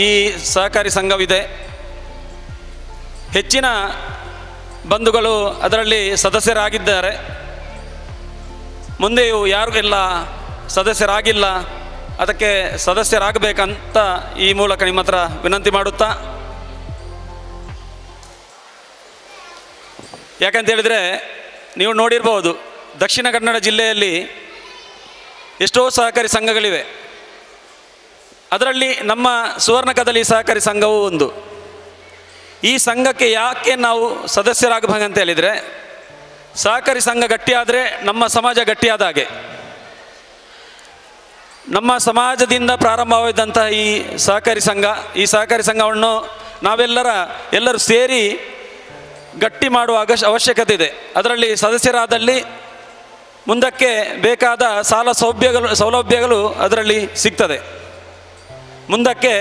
ಈ ಸಹಕಾರಿ ಸಂಘವಿದೆ. ಹೆಚ್ಚಿನ ಬಂಧುಗಳು ಅದರಲ್ಲಿ ಸದಸ್ಯರಾಗಿದ್ದಾರೆ. ಮುಂದೆಯೂ ಯಾರಿಗೆಲ್ಲ ಸದಸ್ಯರಾಗಿಲ್ಲ ಅದಕ್ಕೆ ಸದಸ್ಯರಾಗಬೇಕಂತ ಈ ಮೂಲಕ ನಿಮ್ಮ ಹತ್ರ ವಿನಂತಿ ಮಾಡುತ್ತಾ, ಯಾಕಂತೇಳಿದರೆ ನೀವು ನೋಡಿರ್ಬೋದು ದಕ್ಷಿಣ ಕನ್ನಡ ಜಿಲ್ಲೆಯಲ್ಲಿ ಎಷ್ಟೋ ಸಹಕಾರಿ ಸಂಘಗಳಿವೆ. ಅದರಲ್ಲಿ ನಮ್ಮ ಸುವರ್ಣ ಕದಲಿ ಸಹಕಾರಿ ಸಂಘವೂ ಒಂದು. ಈ ಸಂಘಕ್ಕೆ ಯಾಕೆ ನಾವು ಸದಸ್ಯರಾಗಬೇಕಂತ ಹೇಳಿದರೆ, ಸಹಕಾರಿ ಸಂಘ ಗಟ್ಟಿಯಾದರೆ ನಮ್ಮ ಸಮಾಜ ಗಟ್ಟಿಯಾದ ಹಾಗೆ. ನಮ್ಮ ಸಮಾಜದಿಂದ ಪ್ರಾರಂಭವಾಗಿದ್ದಂಥ ಈ ಸಹಕಾರಿ ಸಂಘವನ್ನು ಎಲ್ಲರೂ ಸೇರಿ ಗಟ್ಟಿ ಮಾಡುವ ಅವಶ್ಯಕತೆ ಇದೆ. ಅದರಲ್ಲಿ ಸದಸ್ಯರಾದಲ್ಲಿ ಮುಂದಕ್ಕೆ ಬೇಕಾದ ಸಾಲ ಸೌಲಭ್ಯಗಳು ಅದರಲ್ಲಿ ಸಿಗ್ತದೆ. ಮುಂದಕ್ಕೆ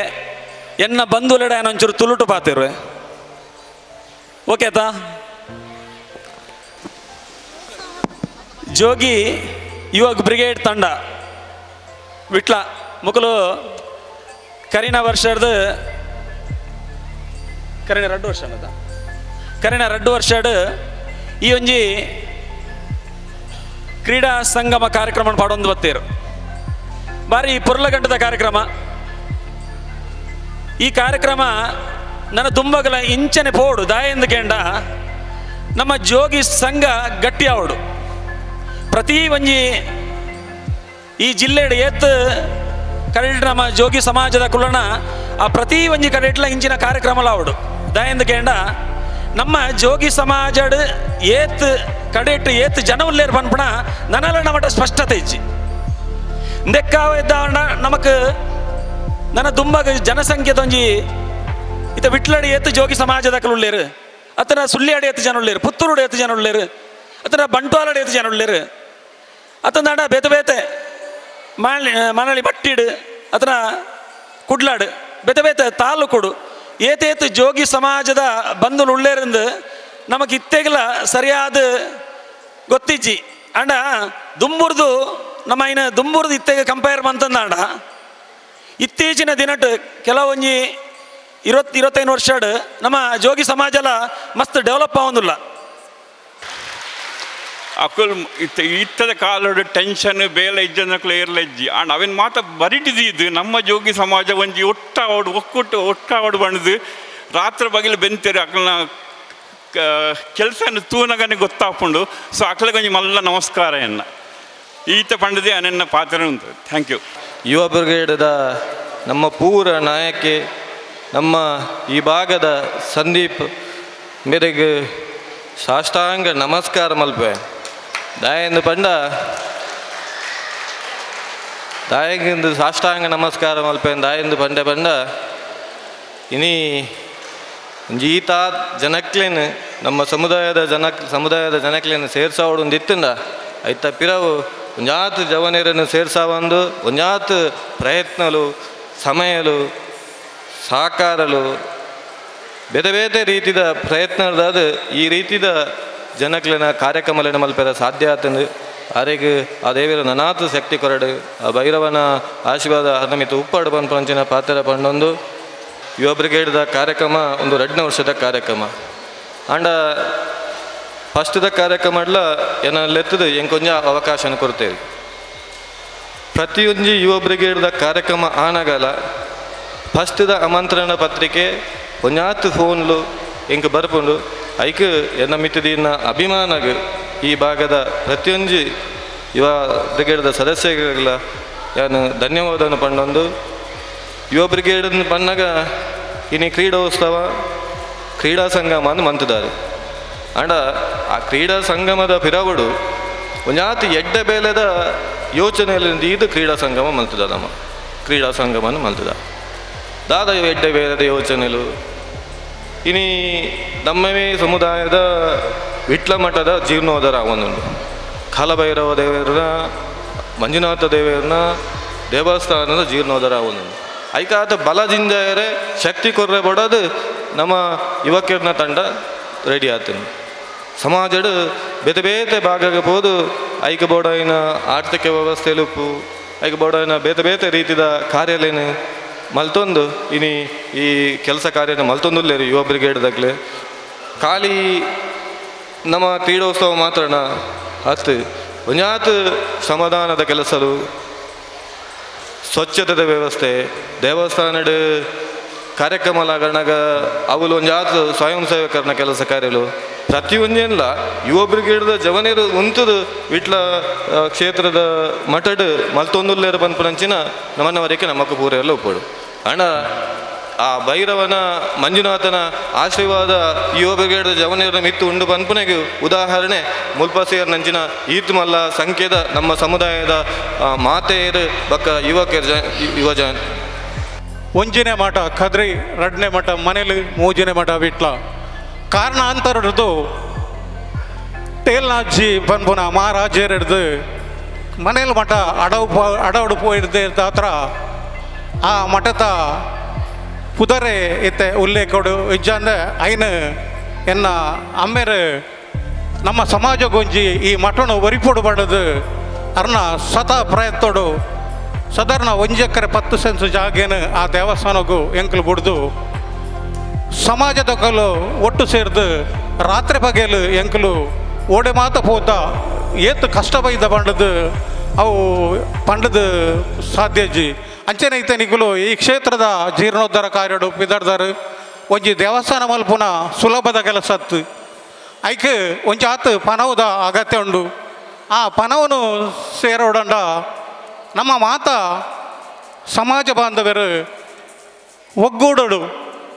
ಎನ್ನ ಬಂಧುಲೆಡೆ ಒಂಚೂರು ತುಳುಟು ಪಾತಿರುವೆ ಓಕೆತಾ. ಜೋಗಿ ಯುವಕ್ ಬ್ರಿಗೇಡ್ ತಂಡ ವಿಟ್ಲ ಮುಕಲು ಕರಿನ ವರ್ಷದ ಕರಿನ 2 ವರ್ಷ ಕರಿನ 2 ವರ್ಷದ ಈ ಒಂಜಿ ಕ್ರೀಡಾ ಸಂಗಮ ಕಾರ್ಯಕ್ರಮ ಪಾಡೊಂದು ಬತ್ತೇರು ಬಾರಿ ಪುರ್ಲಗಂಟದ ಕಾರ್ಯಕ್ರಮ. ಈ ಕಾರ್ಯಕ್ರಮ ನನ್ನ ತುಂಬಗಲ ಇಂಚನೆ ಪೋಡು ದಾಯಂದು ಕೇಂಡ ನಮ್ಮ ಜೋಗಿ ಸಂಘ ಗಟ್ಟಿ ಆವಡು. ಪ್ರತಿ ಒಂಜಿ ಈ ಜಿಲ್ಲೆಡ್ ಏತ್ ಕರೆಕ್ಟ್ ನಮ್ಮ ಜೋಗಿ ಸಮಾಜದ ಕುಲನ ಆ ಪ್ರತಿ ಒಂಜಿ ಕಡೆಟ್ಲ ಇಂಚಿನ ಕಾರ್ಯಕ್ರಮ ಆವಡು ದಾಯಂದು ಕೇಂಡ ನಮ್ಮ ಜೋಗಿ ಸಮಾಜಡ್ ಏತ್ ಕಡೆಟ್ ಏತ್ ಜನ ಉಲ್ಲೇರು ಪನ್ಪಣ ನನಲ ನಮಟ ಸ್ಪಷ್ಟತೆ ಇಜ್ಜಿ ದೆಕ್ಕಾವ ನಮಕ್ ನನ್ನ ದುಂಬಗ ಜನಸಂಖ್ಯೆದೊಂಜಿ ಇತ ವಿಟ್ಲಡಿ ಏತ್ ಜೋಗಿ ಸಮಾಜದ ಉಳ್ಳೇರು ಅತನ ಸುಳ್ಳಿಯಾಡಿ ಏತ್ ಜನ ಉಳ್ಳೇರು, ಪುತ್ತೂರು ಏತ್ ಜನ ಉಳ್ಳೇರು, ಅತನ ಬಂಟ್ವಾಲಡಿ ಏತ್ ಜನ ಉಳ್ಳೇರು, ಅತನ ಬೇತೆ ಮನಳಿ ಬಟ್ಟಿಡು ಅತನ ಕುಡ್ಲಾಡು ಬೇತೆ ತಾಲೂಕುಡು ಏತೇತು ಜೋಗಿ ಸಮಾಜದ ಬಂಧುಲು ಉಳ್ಳೇರಿಂದ ನಮಗೆ ಇತ್ತೆಗಲ ಸರಿಯಾದ ಗೊತ್ತಿಜ್ಜಿ ಅಂಡ ದುಂಬುರ್ದು ನಮ್ಮ ದುಂಬುರ್ದು ಇತ್ತೆಗೆ ಕಂಪೇರ್ ಮಂತಂದ ಇತ್ತೀಚಿನ ದಿನಟ್ ಕೆಲವೊಂಜಿ 20-25 ವರ್ಷ ನಮ್ಮ ಜೋಗಿ ಸಮಾಜಲ ಮಸ್ತ್ ಡೆವಲಪ್ ಆಗೋದಿಲ್ಲ. ಅಕುಲ್ ಇತ್ತದ ಕಾಲದ ಟೆನ್ಷನ್ ಬೇಲೆ ಇಜ್ಜನಕ್ಲು ಏರ್ಲೆಜ್ಜಿ ಅಂಡ್ ಅವೇನು ಮಾತ ಬರಿಟಿದ್ದು ನಮ್ಮ ಜೋಗಿ ಸಮಾಜ ಒಂಜಿ ಒಟ್ಟಾವಡು ಬಣ್ಣದು ರಾತ್ರಿ ಬಗಿಲು ಬೆಂತೇರಿ ಅಕಲ್ನ ಕೆಲಸ ತೂನಗನೆ ಗೊತ್ತಾಪುಂಡು. ಸೊ ಅಕ್ಲಿಗೆ ಒಂಜಿ ಮಲ್ಲ ನಮಸ್ಕಾರ ಎನ್ನ ಈತ ಪಂಡದೆ ಅನೆನ್ನ ಪಾತ್ರ ಉಂಟು. Thank you. ಯುವ ಬ್ರಿಗೇಡದ ನಮ್ಮ ಪೂರ ನಾಯಕಿ ನಮ್ಮ ಈ ಭಾಗದ ಸಂದೀಪ್ ಮೇರೆಗೆ ಸಾಷ್ಟಾಂಗ ನಮಸ್ಕಾರ ಮಲ್ಪೆ ದಾಯಂದು ಪಂಡ ದಾಯಂದು ಸಾಷ್ಟಾಂಗ ನಮಸ್ಕಾರ ಮಲ್ಪೆ ದಾಯಂದು ಪಂಡ ಇನಿ ಜೀತ ಜನಕ್ಲೇನು ನಮ್ಮ ಸಮುದಾಯದ ಜನಕ್ಲೇನು ಸೇರ್ಸಾವಡು ಇತ್ತಂಡ ಐತ ಪಿರವು ಒಂಜಾತ್ ಜವನೇರನ್ನು ಸೇರ್ಸಾವಂದು ಒಂಜಾತ್ ಪ್ರಯತ್ನಲು ಸಮಯಲು ಸಹಕಾರಲು ಬೇತೆ ರೀತಿದ ಪ್ರಯತ್ನದ ಈ ರೀತಿದ ಜನಕ್ಲಿನ ಕಾರ್ಯಕ್ರಮಗಳನ್ನು ಮಲ್ಪೆರ ಸಾಧ್ಯ ಆತಂದು ಆರೆಗೆ ಆ ದೇವರ ನನಾತು ಶಕ್ತಿ ಕೊರಡು ಆ ಭೈರವನ ಆಶೀರ್ವಾದ ಹರಮಿತು ಉಪ್ಪಾಡು ಪಂಚಿನ ಪಾತ್ರ ಪಂಡೊಂದು ಯುವ ಬ್ರಿಗೇಡ್ದ ಕಾರ್ಯಕ್ರಮ ಒಂದು 2ನೇ ವರ್ಷದ ಕಾರ್ಯಕ್ರಮ ಅಂಡ ಫಸ್ಟ್ದ ಕಾರ್ಯಕ್ರಮಡ್ಲ ಏನಲ್ಲೆತ್ತದು ಎಂಕೊಂಜ ಅವಕಾಶನ ಕೊಡ್ತೇವೆ. ಪ್ರತಿಯೊಂದು ಯುವ ಬ್ರಿಗೇಡ್ದ ಕಾರ್ಯಕ್ರಮ ಆನಗಲ ಫಸ್ಟ್ದ ಆಮಂತ್ರಣ ಪತ್ರಿಕೆ ಒಂಜಾತ್ ಫೋನ್ಲು ಎಂಕ್ ಬರ್ಪುಂಡು ಐಕ್ ಎನ್ನ ಮಿತ್ತದಿನ ಅಭಿಮಾನಗ ಈ ಭಾಗದ ಪ್ರತಿಯೊಂದು ಯುವ ಬ್ರಿಗೇಡ್ದ ಸದಸ್ಯಗಳ ಯಾನು ಧನ್ಯವಾದವನ್ನು ಪಂಡೊಂದು. ಯುವ ಬ್ರಿಗೇಡನ್ನು ಪನ್ನಾಗ ಇನ್ನು ಕ್ರೀಡೋತ್ಸವ ಕ್ರೀಡಾ ಸಂಗಮ ಅಂತ ಮಂತಿದ್ದಾರೆ ಅಂಡ ಆ ಕ್ರೀಡಾ ಸಂಗಮದ ಪಿರವಡು ಒಂಜಾತಿ ಎಡ್ಡೆ ಬೇಲೆದ ಯೋಚನೆಯಲ್ಲಿ ಇದು ಕ್ರೀಡಾ ಸಂಗಮ ಮಲ್ತದ ನಮ್ಮ ಕ್ರೀಡಾ ಸಂಗಮನ ಮಲ್ತದ ದಾದ ಎಡ್ಡೆ ಬೇಲೆದ ಯೋಚನೆಲು ಇನಿ ನಮ್ಮವೇ ಸಮುದಾಯದ ವಿಟ್ಲ ಮಠದ ಜೀರ್ಣೋದ್ಧಾರ ಆವೊಂದುಂಡು ಕಾಲಭೈರವ ದೇವರನ್ನ ಮಂಜುನಾಥ ದೇವರನ್ನ ದೇವಸ್ಥಾನದ ಜೀರ್ಣೋದ್ಧಾರ ಆವೊಂದುಂಡು ಐಕಾತ ಬಲದಿಂದರೆ ಶಕ್ತಿ ಕೊರ್ರೆ ಬಡೋದು ನಮ್ಮ ಯುವಕರನ್ನ ತಂಡ ರೆಡಿ ಆತನು ಸಮಾಜದ ಬೇತೆ ಬೇತೆ ಭಾಗಕ್ಕೆ ಹೋದು ಐಕ ಬೋಡಾಯಿನ ಆರ್ಥಿಕ ವ್ಯವಸ್ಥೆಲು ಐಕ ಬೋಡಾಯಿನ ಬೇತೆ ಬೇತೆ ರೀತಿಯ ಕಾರ್ಯಾಲಯನ ಮಲ್ತೊಂದು ಇನಿ ಈ ಕೆಲಸ ಕಾರ್ಯನ ಮಲ್ತೊಂದುಲ್ಲೇರು ಯುವ ಬ್ರಿಗೇಡ್ದಾಗಲೇ ಖಾಲಿ ನಮ್ಮ ಕ್ರೀಡೋತ್ಸವ ಮಾತ್ರನ ಹತ್ತು ಒಂಜಾತು ಸಮಾಧಾನದ ಕೆಲಸಲು ಸ್ವಚ್ಛತೆದ ವ್ಯವಸ್ಥೆ ದೇವಸ್ಥಾನದ ಕಾರ್ಯಕ್ರಮಲಾಗಣಗ ಅವಲು ಒಂಜಾತು ಸ್ವಯಂ ಸೇವಕರನ ಕೆಲಸ ಕಾರ್ಯಲು ಪ್ರತಿಯೊಂದೇನಿಲ್ಲ ಯುವ ಬ್ರಿಗೇಡ್ದ ಜವನೇರು ಉಂತದು ವಿಟ್ಲ ಕ್ಷೇತ್ರದ ಮಠಡ್ ಮಲ್ತೊಂದುಲ್ಲೇರು ಪನ್ಪುನಂಚಿನ ನಮ್ಮನ್ನವರಿಗೆ ನಮ್ಮಕ್ಕ ಪೂರೆಲ್ಲ ಉಪ್ಪಡು ಹಣ ಆ ಭೈರವನ ಮಂಜುನಾಥನ ಆಶೀರ್ವಾದ ಯುವ ಬ್ರಿಗೇಡ್ದ ಜವನೇರ ಮಿತ್ತು ಉಂಡು ಪನ್ಪುನೆಗೆ ಉದಾಹರಣೆ ಮುಲ್ಪಸೇರ್ ನಂಚಿನ ಈತ್ ಮಲ್ಲ ಸಂಖ್ಯೆದ ನಮ್ಮ ಸಮುದಾಯದ ಮಾತೆಯರು ಬಕ್ಕ ಯುವಜನ ಒಂಜನೇ ಮಠ ಕದ್ರಿ ರಡ್ನೇ ಮಠ ಮನೇಲಿ ಮೂಜನೇ ಮಠ ವಿಟ್ಲ ಕಾರಣಾಂತರದ್ದು ಟೇಲ್ನಾಜಿ ಪನ್ಪುನ ಮಹಾರಾಜರಿಡ್ದು ಮನೇಲಿ ಮಠ ಅಡವಡು ಪೋಯಿಡ್ದೆ ಹತ್ರ ಆ ಮಠದ ಪುದರೆ ಇತ್ತೆ ಉಲ್ಲೇಖಡು ಇಜ್ಜಂದ ಐನು ಎನ್ನ ಅಮ್ಮೇರು ನಮ್ಮ ಸಮಾಜ ಗೊಂಜಿ ಈ ಮಠನು ಒರಿಪೊಡು ಬಡದು ಅರ್ನ ಸತ ಪ್ರಯತ್ನಡು ಸಾಧಾರಣ 1 ಎಕರೆ 10 ಸೆನ್ಸ್ ಜಾಗೇನು ಆ ದೇವಸ್ಥಾನಕ್ಕೂ ಎಂಕಲು ಬಿಡ್ದು ಸಮಾಜದ ಕಲು ಒಟ್ಟು ಸೇರಿದು ರಾತ್ರಿ ಬಗೆಲು ಎಂಕಲು ಓಡೆ ಮಾತ ಹೋದ ಏತು ಕಷ್ಟ ಬೈದ ಬಂಡದು ಅವು ಪಂಡದು ಸಾಧ್ಯಜಿ ಅಂಚನೆ ಐತೆ ನಿಗಲು ಈ ಕ್ಷೇತ್ರದ ಜೀರ್ಣೋದ್ಧಾರ ಕಾರ್ಯಡು ಪಿದರ್ದಾರು ಒಂಜಿ ದೇವಸ್ಥಾನ ಮಲ್ಪುನ ಸುಲಭದ ಕೆಲಸತ್ತು ಐಕೆ ಒಂಜಾತು ಪನವದ ಅಗತ್ಯ ಉಂಡು ಆ ಪನವನು ಸೇರೋಡಂಡ ನಮ್ಮ ಮಾತ ಸಮಾಜ ಬಾಂಧವರು ಒಗ್ಗೂಡಡು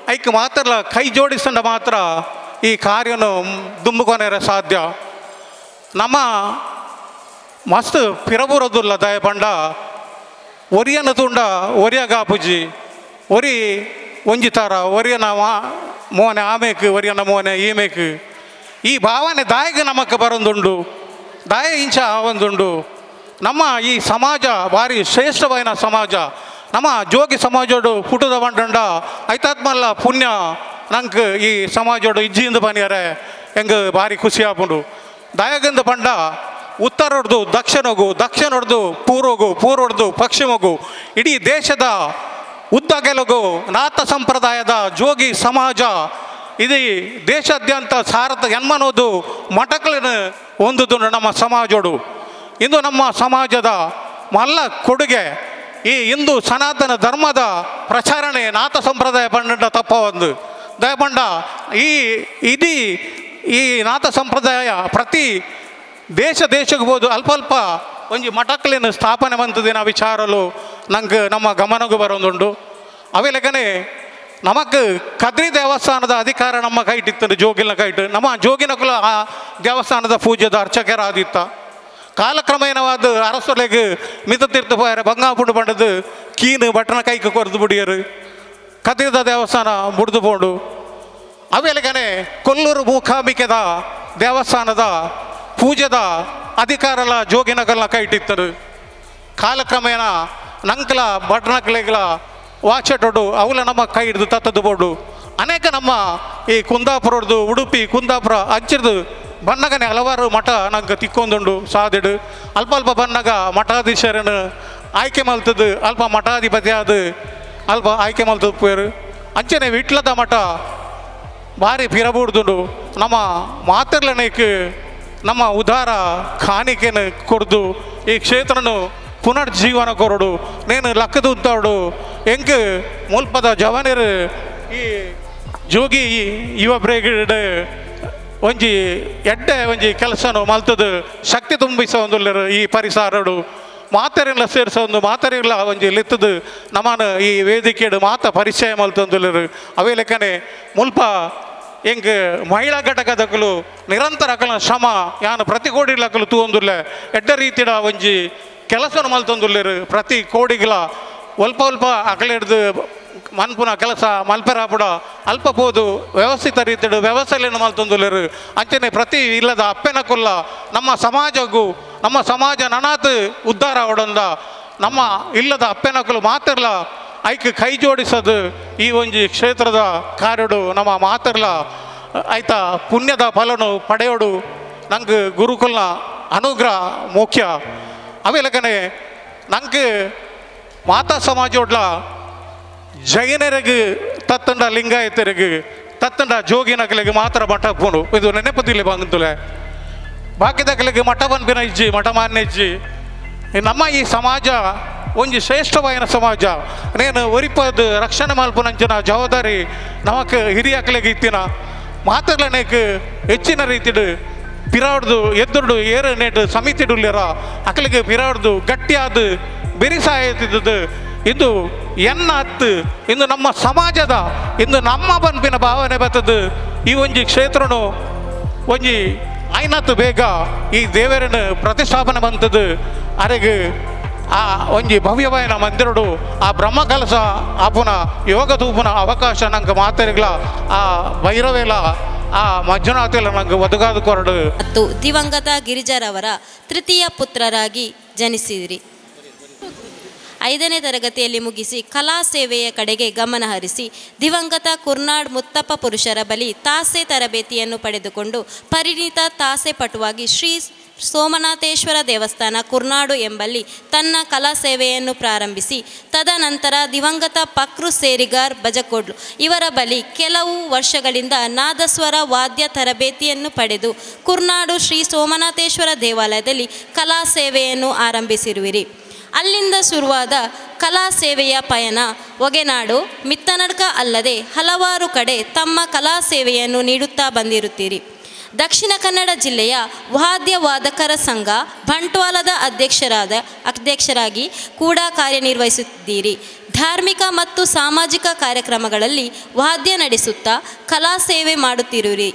ಐಕೆ ಮಾತ್ರ ಕೈ ಜೋಡಿಸಂಡ ಮಾತ್ರ ಈ ಕಾರ್ಯನು ದುಂಬುಕೊನೆರೆ ಸಾಧ್ಯ ನಮ್ಮ ಮಸ್ತ್ ಪಿರಬುರದುಲ್ಲ ದಯ ಪಂಡ ಒರಿಯನ ತುಂಡ ಒರಿಯಗಾಪುಜಿ ಒರಿ ಒಂಜಿತಾರ ಒರಿಯನ ಮೋನೆ ಆಮೇಕು ಒರಿಯನ ಮೋನೆ ಈಮೇಕು ಈ ಭಾವನೆ ದಾಯಿಗೆ ನಮಕ್ಕೆ ಬರೊಂದುಂಡು ದಾಯ ಇಂಚ ಆವೊಂದುಂಡು ನಮ್ಮ ಈ ಸಮಾಜ ಭಾರಿ ಶ್ರೇಷ್ಠವಾದ ಸಮಾಜ ನಮ್ಮ ಜೋಗಿ ಸಮಾಜೋಡು ಪುಟದ ಬಂಡ ಐತಾತ್ಮಲ್ಲ ಪುಣ್ಯ ನಂಗೆ ಈ ಸಮಾಜೋಡು ಇಜ್ಜಿಯಿಂದ ಬನ್ನಿಯಾರೆ ಹೆಂಗೆ ಭಾರಿ ಖುಷಿ ಆಪುಂಡು ದಯಗಿಂದ ಬಂಡ ಉತ್ತರ ಹೊಡೆದು ದಕ್ಷಿಣ ಹೊಡೆದು ಪೂರ್ವ ಹೊಡೆದು ಪಶ್ಚಿಮಗೂ ಇಡೀ ದೇಶದ ಉದ್ದಗೆಲುಗು ನಾಥ ಸಂಪ್ರದಾಯದ ಜೋಗಿ ಸಮಾಜ ಇದು ದೇಶಾದ್ಯಂತ ಸಾರತ ಎನ್ಮನೋದು ಮಠಗಳನ್ನು ಹೊಂದುದು ನಮ್ಮ ಸಮಾಜೋಡು ಇಂದು ನಮ್ಮ ಸಮಾಜದ ಮಲ್ಲ ಕೊಡುಗೆ ಈ ಹಿಂದೂ ಸನಾತನ ಧರ್ಮದ ಪ್ರಚಾರಣೆ ನಾಥ ಸಂಪ್ರದಾಯ ಬಂಡ ತಪ್ಪ ಒಂದು ದಯಪಂಡ ಈ ನಾಥ ಸಂಪ್ರದಾಯ ಪ್ರತಿ ದೇಶಕ್ಕೆ ಹೋದು ಅಲ್ಪ ಒಂಜಿ ಮಠಕ್ಲಿನ ಸ್ಥಾಪನೆ ಬಂತದಿನ ವಿಚಾರಲು ನಂಗೆ ನಮ್ಮ ಗಮನಗೂ ಬರೋದುಂಡು ಅವೆಲೆಗನೆ ನಮಕ್ ಕದ್ರಿ ದೇವಸ್ಥಾನದ ಅಧಿಕಾರ ನಮ್ಮ ಕೈಟಿತ್ತು ಜೋಗಿನ ಕೈಟ್ ನಮ್ಮ ಜೋಗಿನಕುಲ ಆ ದೇವಸ್ಥಾನದ ಪೂಜ್ಯದ ಅರ್ಚಕರಾದಿತ್ತ ಕಾಲಕ್ರಮೇಣವಾದ ಅರಸೊಲೆಗೆ ಮಿತತೀರ್ಥ ಪೋಯರೆ ಬಂಗಾಪುಂಡು ಬಂಡದು ಕೀನು ಬಟ್ಟನ ಕೈಗೆ ಕೊರೆದು ಬಿಡಿಯರು ಕದ್ರಿದ ದೇವಸ್ಥಾನ ಮುಡ್ದು ಪೋಂಡು ಅವೆಲೆಗನೆ ಕೊಲ್ಲೂರು ಮೂಕಾಂಬಿಕೆದ ದೇವಸ್ಥಾನದ ಪೂಜೆದ ಅಧಿಕಾರಲ ಜೋಗಿನಕಲ್ನ ಕೈಟಿತ್ತರು ಕಾಲಕ್ರಮೇಣ ನಂಕಲ ಬಟ್ನಕ್ಲೆಗಳ ವಾಚಟೋಡು ಅವಲ ನಮ್ಮ ಕೈ ಹಿಡಿದು ತತ್ತದು ಬೋಡು ಅನೇಕ ನಮ್ಮ ಈ ಕುಂದಾಪುರದ್ದು ಉಡುಪಿ ಕುಂದಾಪುರ ಅಂಚಿರ್ದು ಬನ್ನಗನೆ ಹಲವಾರು ಮಠ ನಂಗೆ ತಿಕ್ಕೊಂದುಂಡು ಸಾದಿಡು ಅಲ್ಪ ಬನ್ನಗ ಮಠಾಧೀಶರನ್ನು ಆಯ್ಕೆ ಮಲ್ತದ್ದು ಅಲ್ಪ ಮಠಾಧಿಪತಿ ಅದು ಅಲ್ಪ ಆಯ್ಕೆ ಮಲ್ತದ್ದು ಪೇರು ಅಂಚನೆ ವಿಟ್ಲದ ಮಠ ಭಾರಿ ಪಿರಬೂಡ್ದುಂಡು ನಮ್ಮ ಮಾತಿರ್ಲನೇಕ್ ನಮ್ಮ ಉದಾರ ಕಾಣಿಕೆನ ಕೊಡ್ದು ಈ ಕ್ಷೇತ್ರನು ಪುನರ್ಜೀವನ ಕೊರಡು ನೇನು ಲಕ್ಕದು ಉಂತಾಡು ಹೆಂಗೆ ಮುಲ್ಪದ ಜವನರು ಈ ಜೋಗಿ ಯುವ ಬ್ರಿಗೇಡ್ ಒಂಜಿ ಎಡ್ಡೆ ಒಂಜಿ ಕೆಲಸನು ಮಲ್ತದು ಶಕ್ತಿ ತುಂಬಿಸ ಒಂದುಲ್ಲರು ಈ ಪರಿಸರಡು ಮಾತರಿಲ್ಲ ಸೇರಿಸ ಒಂದು ಮಾತರಿಲ್ಲ ಒಂಜಿ ಲಿತ್ತದು ನಮ್ಮನ್ನು ಈ ವೇದಿಕೆಡು ಮಾತ ಪರಿಚಯ ಮಲ್ತೊಂದುಲ್ಲರು ಅವೇ ಲೆಕ್ಕನೆ ಮುಲ್ಪ ಎಂಗ್ ಮಹಿಳಾ ಘಟಕದಕ್ಕಲು ನಿರಂತರ ಅಕಲ್ನ ಶ್ರಮ ಯಾನು ಪ್ರತಿ ಕೋಡಿಲಕ್ಕಲು ತೂವೊಂದುಲ್ಲ ಎಡ್ಡ ರೀತಿಯ ಒಂಜಿ ಕೆಲಸವನ್ನು ಮಲ್ತೊಂದುಲ್ಲೇರು. ಪ್ರತಿ ಕೋಡಿಗಳ ಅಲ್ಪ ಅಲ್ಪ ಅಕಲಿಡ್ದು ಮನ್ಪುನ ಕೆಲಸ ಮಲ್ಪೆರಾಪುಡ ಅಲ್ಪ ಪೋದು ವ್ಯವಸ್ಥಿತ ರೀತಿಯ ವ್ಯವಸ್ಥೆಯನ್ನು ಮಲ್ತೊಂದುಲ್ಲೇರು. ಅಂಚನೆ ಪ್ರತಿ ಇಲ್ಲದ ಅಪ್ಪೆನ ಕೊಲ್ಲ ನಮ್ಮ ಸಮಾಜಗೂ ನಮ್ಮ ಸಮಾಜ ನನಾತ್ ಉದ್ಧಾರ ಅವಡೊಂದ ನಮ್ಮ ಇಲ್ಲದ ಅಪ್ಪೆನಕಲು ಮಾತಿರ್ಲ ಐಕ್ ಕೈ ಜೋಡಿಸೋದು ಈ ಒಂಜಿ ಕ್ಷೇತ್ರದ ಕಾರ್ಯಡು ನಮ್ಮ ಮಾತಿರ್ಲ ಆಯ್ತಾ ಪುಣ್ಯದ ಫಲನು ಪಡೆಯೋಡು ನಂಗೆ ಗುರುಕುಲ್ನ ಅನುಗ್ರಹ ಮುಖ್ಯ. ಅವೆಲಕನೆ ನಂಗೆ ಮಾತಾ ಸಮಾಜೋಡ್ಲ ಜೈನರಿಗೆ ತತ್ತಂಡ ಲಿಂಗಾಯತರಿಗೆ ತತ್ತಂಡ ಜೋಗಿನಕಲಿಗೆ ಮಾತ್ರ ಮಠ ಪೋಡು ಇದು ನೆನಪದಿಲ್ಲ ಬಂದುಲೆ ಬಾಕಿದಕಲಿಗೆ ಮಠ ಬಂದ್ಬಿನ ಇಜ್ಜಿ ಮಠ ಮಾನ್ಯ ಇಜ್ಜಿ. ನಮ್ಮ ಈ ಸಮಾಜ ಒಂಜಿ ಶ್ರೇಷ್ಠವಾಯಿನ ಸಮಾಜ ನೇನು ಒರಿಪದ ರಕ್ಷಣೆ ಮಲ್ಪುನಂಚಿನ ಜವಾಬ್ದಾರಿ ನಮಕ್ ಹಿರಿಯಕಲಿಗೆ ಇತ್ತಿನ ಮಾತರ್ಲನೇಕ್ ಹೆಚ್ಚಿನ ರೀತಿಡು ಪಿರಾಡ್ದು ಎದ್ದುಡು ಏರು ನೆಟ್ಟು ಸಮಿತಿಡುಲ್ಯರ ಅಕಲಿಗೆ ಪಿರಾಡ್ದು ಗಟ್ಟಿಯಾದ ಬೆರಿಸಾಯ್ತಿದ್ದು ಇದು ಎನ್ನ ಹತ್ತು ಇಂದು ನಮ್ಮ ಸಮಾಜದ ಇಂದು ನಮ್ಮ ಪನ್ಪಿನ ಭಾವನೆ ಬರ್ತದೆ. ಈ ಒಂಜಿ ಕ್ಷೇತ್ರನು ಒಂಜಿ ಐನತ್ತು ಬೇಗ ಈ ದೇವರನ್ನು ಪ್ರತಿಷ್ಠಾಪನೆ ಬಂತದ್ದು ಅರೆಗೆ ಆ ಒಂಜಿ ಭವ್ಯವಾಯಿನ ಮಂದಿರಡು ಆ ಬ್ರಹ್ಮ ಕಲಸ ಆಪುನ ಯೋಗ ತೂಪುನ ಅವಕಾಶ ನಂಗೆ ಮಾತಾರಿಗಳ ಆ ಭೈರವೇಲ ಆ ಮಂಜುನಾಥೆಲ್ಲ ನಂಗೆ ಒದಗಾದ ಕೊರಡು. ಮತ್ತು ದಿವಂಗತ ಗಿರಿಜಾರವರ ತೃತೀಯ ಪುತ್ರರಾಗಿ ಜನಿಸಿದಿರಿ. 5ನೇ ತರಗತಿಯಲ್ಲಿ ಮುಗಿಸಿ ಕಲಾ ಸೇವೆಯ ಕಡೆಗೆ ಗಮನ ಹರಿಸಿ ದಿವಂಗತ ಕುರ್ನಾಡ್ ಮುತ್ತಪ್ಪ ಪುರುಷರ ಬಳಿ ತಾಸೆ ತರಬೇತಿಯನ್ನು ಪಡೆದುಕೊಂಡು ಪರಿಣಿತ ತಾಸೆ ಪಟುವಾಗಿ ಶ್ರೀ ಸೋಮನಾಥೇಶ್ವರ ದೇವಸ್ಥಾನ ಕುರ್ನಾಡು ಎಂಬಲ್ಲಿ ತನ್ನ ಕಲಾ ಸೇವೆಯನ್ನು ಪ್ರಾರಂಭಿಸಿ ತದನಂತರ ದಿವಂಗತ ಪಕ್ರು ಸೇರಿಗಾರ್ ಬಜಕೋಡ್ಲು ಇವರ ಬಳಿ ಕೆಲವು ವರ್ಷಗಳಿಂದ ನಾದಸ್ವರ ವಾದ್ಯ ತರಬೇತಿಯನ್ನು ಪಡೆದು ಕುರ್ನಾಡು ಶ್ರೀ ಸೋಮನಾಥೇಶ್ವರ ದೇವಾಲಯದಲ್ಲಿ ಕಲಾ ಸೇವೆಯನ್ನು ಆರಂಭಿಸಿರುವಿರಿ. ಅಲ್ಲಿಂದ ಶುರುವಾದ ಕಲಾ ಸೇವೆಯ ಪಯಣ ಒಗೆನಾಡು ಮಿತ್ತನಡ್ಕ ಅಲ್ಲದೆ ಹಲವಾರು ಕಡೆ ತಮ್ಮ ಕಲಾ ಸೇವೆಯನ್ನು ನೀಡುತ್ತಾ ಬಂದಿರುತ್ತೀರಿ. ದಕ್ಷಿಣ ಕನ್ನಡ ಜಿಲ್ಲೆಯ ವಾದ್ಯವಾದಕರ ಸಂಘ ಬಂಟ್ವಾಳದ ಅಧ್ಯಕ್ಷರಾಗಿ ಕೂಡ ಕಾರ್ಯನಿರ್ವಹಿಸುತ್ತಿದ್ದೀರಿ. ಧಾರ್ಮಿಕ ಮತ್ತು ಸಾಮಾಜಿಕ ಕಾರ್ಯಕ್ರಮಗಳಲ್ಲಿ ವಾದ್ಯ ನಡೆಸುತ್ತಾ ಕಲಾ ಸೇವೆ ಮಾಡುತ್ತಿರುವಿರಿ.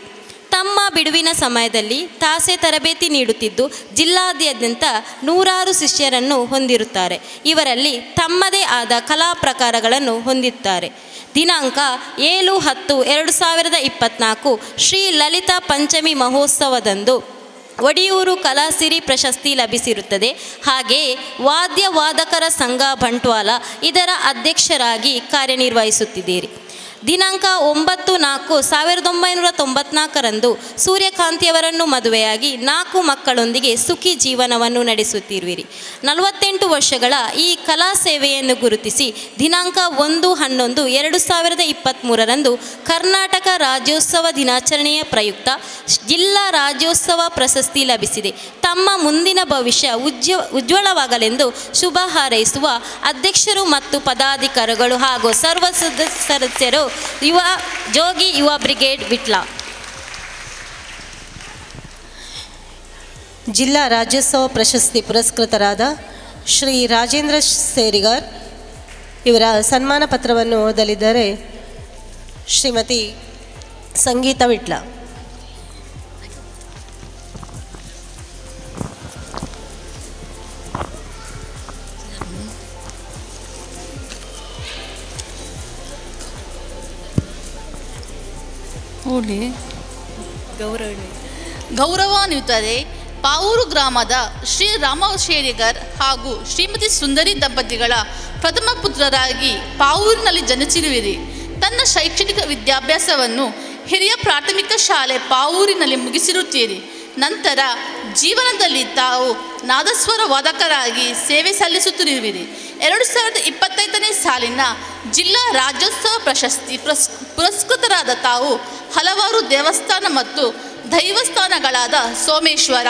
ತಮ್ಮ ಬಿಡುವಿನ ಸಮಯದಲ್ಲಿ ತಾಸೆ ತರಬೇತಿ ನೀಡುತ್ತಿದ್ದು ಜಿಲ್ಲಾದ್ಯಂತ 100 ಶಿಷ್ಯರನ್ನು ಹೊಂದಿರುತ್ತಾರೆ. ಇವರಲ್ಲಿ ತಮ್ಮದೇ ಆದ ಕಲಾ ಪ್ರಕಾರಗಳನ್ನು ಹೊಂದಿದ್ದಾರೆ. ದಿನಾಂಕ 7/10/2024 ಶ್ರೀ ಲಲಿತಾ ಪಂಚಮಿ ಮಹೋತ್ಸವದಂದು ಒಡಿಯೂರು ಕಲಾಸಿರಿ ಪ್ರಶಸ್ತಿ ಲಭಿಸಿರುತ್ತದೆ. ಹಾಗೆಯೇ ವಾದ್ಯವಾದಕರ ಸಂಘ ಬಂಟ್ವಾಳ ಇದರ ಅಧ್ಯಕ್ಷರಾಗಿ ಕಾರ್ಯನಿರ್ವಹಿಸುತ್ತಿದ್ದೀರಿ. ದಿನಾಂಕ 9/4/1994 ಸೂರ್ಯಕಾಂತಿಯವರನ್ನು ಮದುವೆಯಾಗಿ 4 ಮಕ್ಕಳೊಂದಿಗೆ ಸುಖಿ ಜೀವನವನ್ನು ನಡೆಸುತ್ತಿರುವಿರಿ. 48 ವರ್ಷಗಳ ಈ ಕಲಾ ಸೇವೆಯನ್ನು ಗುರುತಿಸಿ ದಿನಾಂಕ 1/11/2023 ಕರ್ನಾಟಕ ರಾಜ್ಯೋತ್ಸವ ದಿನಾಚರಣೆಯ ಪ್ರಯುಕ್ತ ಜಿಲ್ಲಾ ರಾಜ್ಯೋತ್ಸವ ಪ್ರಶಸ್ತಿ ಲಭಿಸಿದೆ. ತಮ್ಮ ಮುಂದಿನ ಭವಿಷ್ಯ ಉಜ್ವಲವಾಗಲೆಂದು ಶುಭ ಹಾರೈಸುವ ಅಧ್ಯಕ್ಷರು ಮತ್ತು ಪದಾಧಿಕಾರಿಗಳು ಹಾಗೂ ಸರ್ವ ಸದಸ್ಯರು ಜೋಗಿ ಯುವ ಬ್ರಿಗೇಡ್ ವಿಟ್ಲ. ಜಿಲ್ಲಾ ರಾಜ್ಯೋತ್ಸವ ಪ್ರಶಸ್ತಿ ಪುರಸ್ಕೃತರಾದ ಶ್ರೀ ರಾಜೇಂದ್ರ ಸೇರಿಗಾರ್ ಇವರ ಸನ್ಮಾನ ಪತ್ರವನ್ನು ಓದಲಿದ್ದಾರೆ ಶ್ರೀಮತಿ ಸಂಗೀತ ವಿಟ್ಲ. ಗೌರವಾನ್ವಿತರೆ, ಪಾವೂರು ಗ್ರಾಮದ ಶ್ರೀ ರಾಮ ಶೇರಿಗರ್ ಹಾಗೂ ಶ್ರೀಮತಿ ಸುಂದರಿ ದಂಪತಿಗಳ ಪ್ರಥಮ ಪುತ್ರರಾಗಿ ಪಾವೂರಿನಲ್ಲಿ ಜನಿಸಿರುವಿರಿ. ತನ್ನ ಶೈಕ್ಷಣಿಕ ವಿದ್ಯಾಭ್ಯಾಸವನ್ನು ಹಿರಿಯ ಪ್ರಾಥಮಿಕ ಶಾಲೆ ಪಾವೂರಿನಲ್ಲಿ ಮುಗಿಸಿರುತ್ತೀರಿ. ನಂತರ ಜೀವನದಲ್ಲಿ ತಾವು ನಾದಸ್ವರ ವಾದಕರಾಗಿ ಸೇವೆ ಸಲ್ಲಿಸುತ್ತಿರುವಿರಿ. 2025ನೇ ಸಾಲಿನ ಜಿಲ್ಲಾ ರಾಜ್ಯೋತ್ಸವ ಪ್ರಶಸ್ತಿ ಪುರಸ್ಕೃತರಾದ ತಾವು ಹಲವಾರು ದೇವಸ್ಥಾನ ಮತ್ತು ದೈವಸ್ಥಾನಗಳಾದ ಸೋಮೇಶ್ವರ,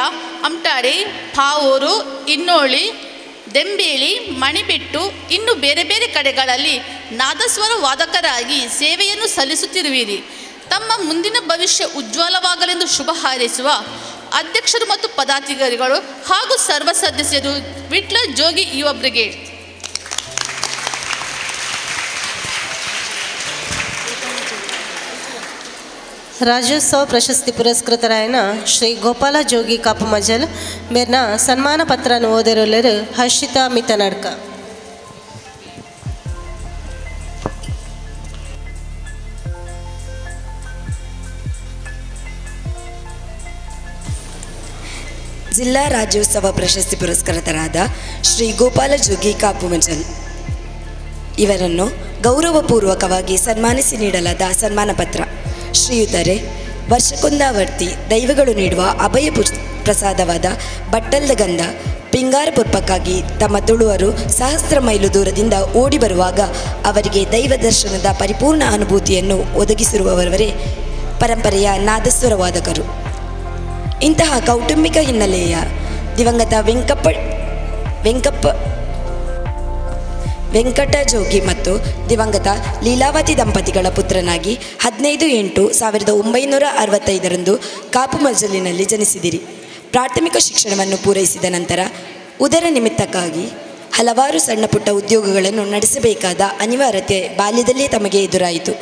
ಅಮಟಾಡಿ, ಪಾವೂರು, ಇನ್ನೋಳಿ, ದೆಂಬೇಳಿ, ಮಣಿಬಿಟ್ಟು ಇನ್ನು ಬೇರೆ ಬೇರೆ ಕಡೆಗಳಲ್ಲಿ ನಾದಸ್ವರ ವಾದಕರಾಗಿ ಸೇವೆಯನ್ನು ಸಲ್ಲಿಸುತ್ತಿರುವಿರಿ. ತಮ್ಮ ಮುಂದಿನ ಭವಿಷ್ಯ ಉಜ್ವಲವಾಗಲೆಂದು ಶುಭ ಹಾರೈಸುವ ಅಧ್ಯಕ್ಷರು ಮತ್ತು ಪದಾಧಿಕಾರಿಗಳು ಹಾಗೂ ಸರ್ವ ಸದಸ್ಯರು ವಿಟ್ಲ ಜೋಗಿ ಯುವ ಬ್ರಿಗೇಡ್. ರಾಜ್ಯೋತ್ಸವ ಪ್ರಶಸ್ತಿ ಪುರಸ್ಕೃತರಾಯನ ಶ್ರೀ ಗೋಪಾಲ ಜೋಗಿ ಕಾಪುಮಜಲ್ ಮೇರ್ನ ಸನ್ಮಾನ ಪತ್ರನ ಓದಿರುವರು ಹರ್ಷಿತಾ ಮಿತನಡ್ಕ. ಜಿಲ್ಲಾ ರಾಜ್ಯೋತ್ಸವ ಪ್ರಶಸ್ತಿ ಪುರಸ್ಕೃತರಾದ ಶ್ರೀ ಗೋಪಾಲ ಜೋಗಿ ಕಾಪುಮಜಲ್ ಇವರನ್ನು ಗೌರವಪೂರ್ವಕವಾಗಿ ಸನ್ಮಾನಿಸಿ ನೀಡಲಾದ ಸನ್ಮಾನ ಪತ್ರ. ಶ್ರೀಯುತರೇ, ವರ್ಷಕ್ಕೊಂದಾವರ್ತಿ ದೈವಗಳು ನೀಡುವ ಅಭಯ ಪ್ರಸಾದವಾದ ಬಟ್ಟಲ್ದ ಗಂಧ ಪಿಂಗಾರ ಪುರ್ಪಕ್ಕಾಗಿ ತಮ್ಮ ತುಳುವರು ಸಹಸ್ರ ಮೈಲು ದೂರದಿಂದ ಓಡಿ ಬರುವಾಗ ಅವರಿಗೆ ದೈವ ದರ್ಶನದ ಪರಿಪೂರ್ಣ ಅನುಭೂತಿಯನ್ನು ಒದಗಿಸಿರುವವರೇ ಪರಂಪರೆಯ ನಾದಸ್ವರ ವಾದಕರು. ಇಂತಹ ಕೌಟುಂಬಿಕ ಹಿನ್ನೆಲೆಯ ದಿವಂಗತ ವೆಂಕಟ ಜೋಗಿ ಮತ್ತು ದಿವಂಗತ ಲೀಲಾವತಿ ದಂಪತಿಗಳ ಪುತ್ರನಾಗಿ 15/8/1965 ಕಾಪುಮಜಲಿನಲ್ಲಿ ಜನಿಸಿದಿರಿ. ಪ್ರಾಥಮಿಕ ಶಿಕ್ಷಣವನ್ನು ಪೂರೈಸಿದ ನಂತರ ಉದರ ನಿಮಿತ್ತಕ್ಕಾಗಿ ಹಲವಾರು ಸಣ್ಣ ಪುಟ್ಟ ಉದ್ಯೋಗಗಳನ್ನು ನಡೆಸಬೇಕಾದ ಅನಿವಾರ್ಯತೆ ಬಾಲ್ಯದಲ್ಲೇ ತಮಗೆ ಎದುರಾಯಿತು.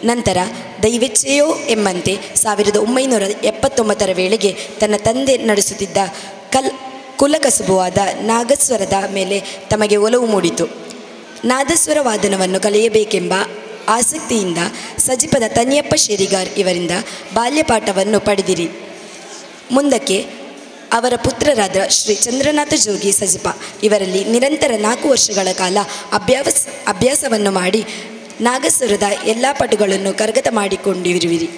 ನಂತರ ದೈವೇಚ್ಛೆಯೋ ಎಂಬಂತೆ 1979 ವೇಳೆಗೆ ತನ್ನ ತಂದೆ ನಡೆಸುತ್ತಿದ್ದ ಕುಲಕಸುಬುವಾದ ನಾಗಸ್ವರದ ಮೇಲೆ ತಮಗೆ ಒಲವು ಮೂಡಿತು. ನಾದಸ್ವರ ವಾದನವನ್ನು ಕಲಿಯಬೇಕೆಂಬ ಆಸಕ್ತಿಯಿಂದ ಸಜಿಪದ ತನಿಯಪ್ಪ ಶೇರಿಗಾರ್ ಇವರಿಂದ ಬಾಲ್ಯಪಾಠವನ್ನು ಪಡೆದಿರಿ. ಮುಂದಕ್ಕೆ ಅವರ ಪುತ್ರರಾದ ಶ್ರೀ ಚಂದ್ರನಾಥ ಜೋಗಿ ಸಜಿಪ ಇವರಲ್ಲಿ ನಿರಂತರ 4 ವರ್ಷಗಳ ಕಾಲ ಅಭ್ಯಾಸವನ್ನು ಮಾಡಿ ನಾಗಸ್ವರದ ಎಲ್ಲ ಪಟುಗಳನ್ನು ಕರಗತ ಮಾಡಿಕೊಂಡಿರುವಿರಿ.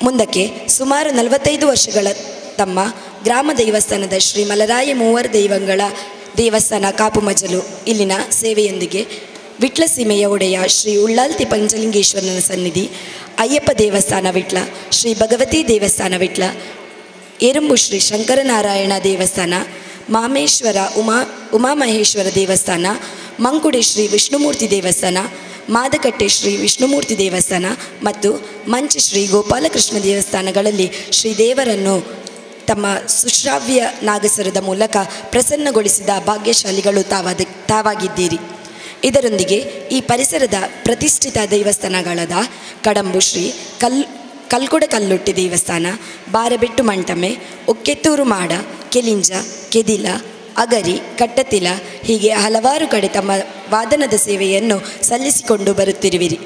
ಮುಂದಕ್ಕೆ ಸುಮಾರು 45 ವರ್ಷಗಳ ತಮ್ಮ ಗ್ರಾಮ ದೇವಸ್ಥಾನದ ಶ್ರೀ ಮಲರಾಯ ಮೂವರ ದೈವಗಳ ದೇವಸ್ಥಾನ ಕಾಪುಮಜಲು ಇಲ್ಲಿನ ಸೇವೆಯೊಂದಿಗೆ ವಿಟ್ಲ ಸೀಮೆಯ ಒಡೆಯ ಶ್ರೀ ಉಳ್ಳಾಲ್ತಿ ಪಂಚಲಿಂಗೇಶ್ವರನ ಸನ್ನಿಧಿ, ಅಯ್ಯಪ್ಪ ದೇವಸ್ಥಾನ ವಿಟ್ಲ, ಶ್ರೀ ಭಗವತಿ ದೇವಸ್ಥಾನ ವಿಟ್ಲ, ಏರಂಬು ಶ್ರೀ ಶಂಕರನಾರಾಯಣ ದೇವಸ್ಥಾನ, ಮಾಮೇಶ್ವರ ಉಮಾಮಹೇಶ್ವರ ದೇವಸ್ಥಾನ, ಮಂಕುಡೆ ಶ್ರೀ ವಿಷ್ಣುಮೂರ್ತಿ ದೇವಸ್ಥಾನ, ಮಾದಕಟ್ಟೆ ಶ್ರೀ ವಿಷ್ಣುಮೂರ್ತಿ ದೇವಸ್ಥಾನ ಮತ್ತು ಮಂಚಿ ಶ್ರೀ ಗೋಪಾಲಕೃಷ್ಣ ದೇವಸ್ಥಾನಗಳಲ್ಲಿ ಶ್ರೀದೇವರನ್ನು ತಮ್ಮ ಸುಶ್ರಾವ್ಯ ನಾಗಸ್ವರದ ಮೂಲಕ ಪ್ರಸನ್ನಗೊಳಿಸಿದ ಭಾಗ್ಯಶಾಲಿಗಳು ತಾವಾಗಿದ್ದೀರಿ. ಇದರೊಂದಿಗೆ ಈ ಪರಿಸರದ ಪ್ರತಿಷ್ಠಿತ ದೇವಸ್ಥಾನಗಳಾದ ಕಡಂಬು ಶ್ರೀ ಕಲ್ಕುಡ ಕಲ್ಲುಟ್ಟಿ ದೇವಸ್ಥಾನ, ಬಾರಬೆಟ್ಟು ಮಂಟಮೆ, ಒಕ್ಕೆತ್ತೂರು ಮಾಡ, ಕೆಲಿಂಜ, ಕೆದಿಲ, ಅಗರಿ, ಕಟ್ಟತಿಲ ಹೀಗೆ ಹಲವಾರು ಕಡೆ ತಮ್ಮ ವಾದನದ ಸೇವೆಯನ್ನು ಸಲ್ಲಿಸಿಕೊಂಡು ಬರುತ್ತಿರುವಿರಿ.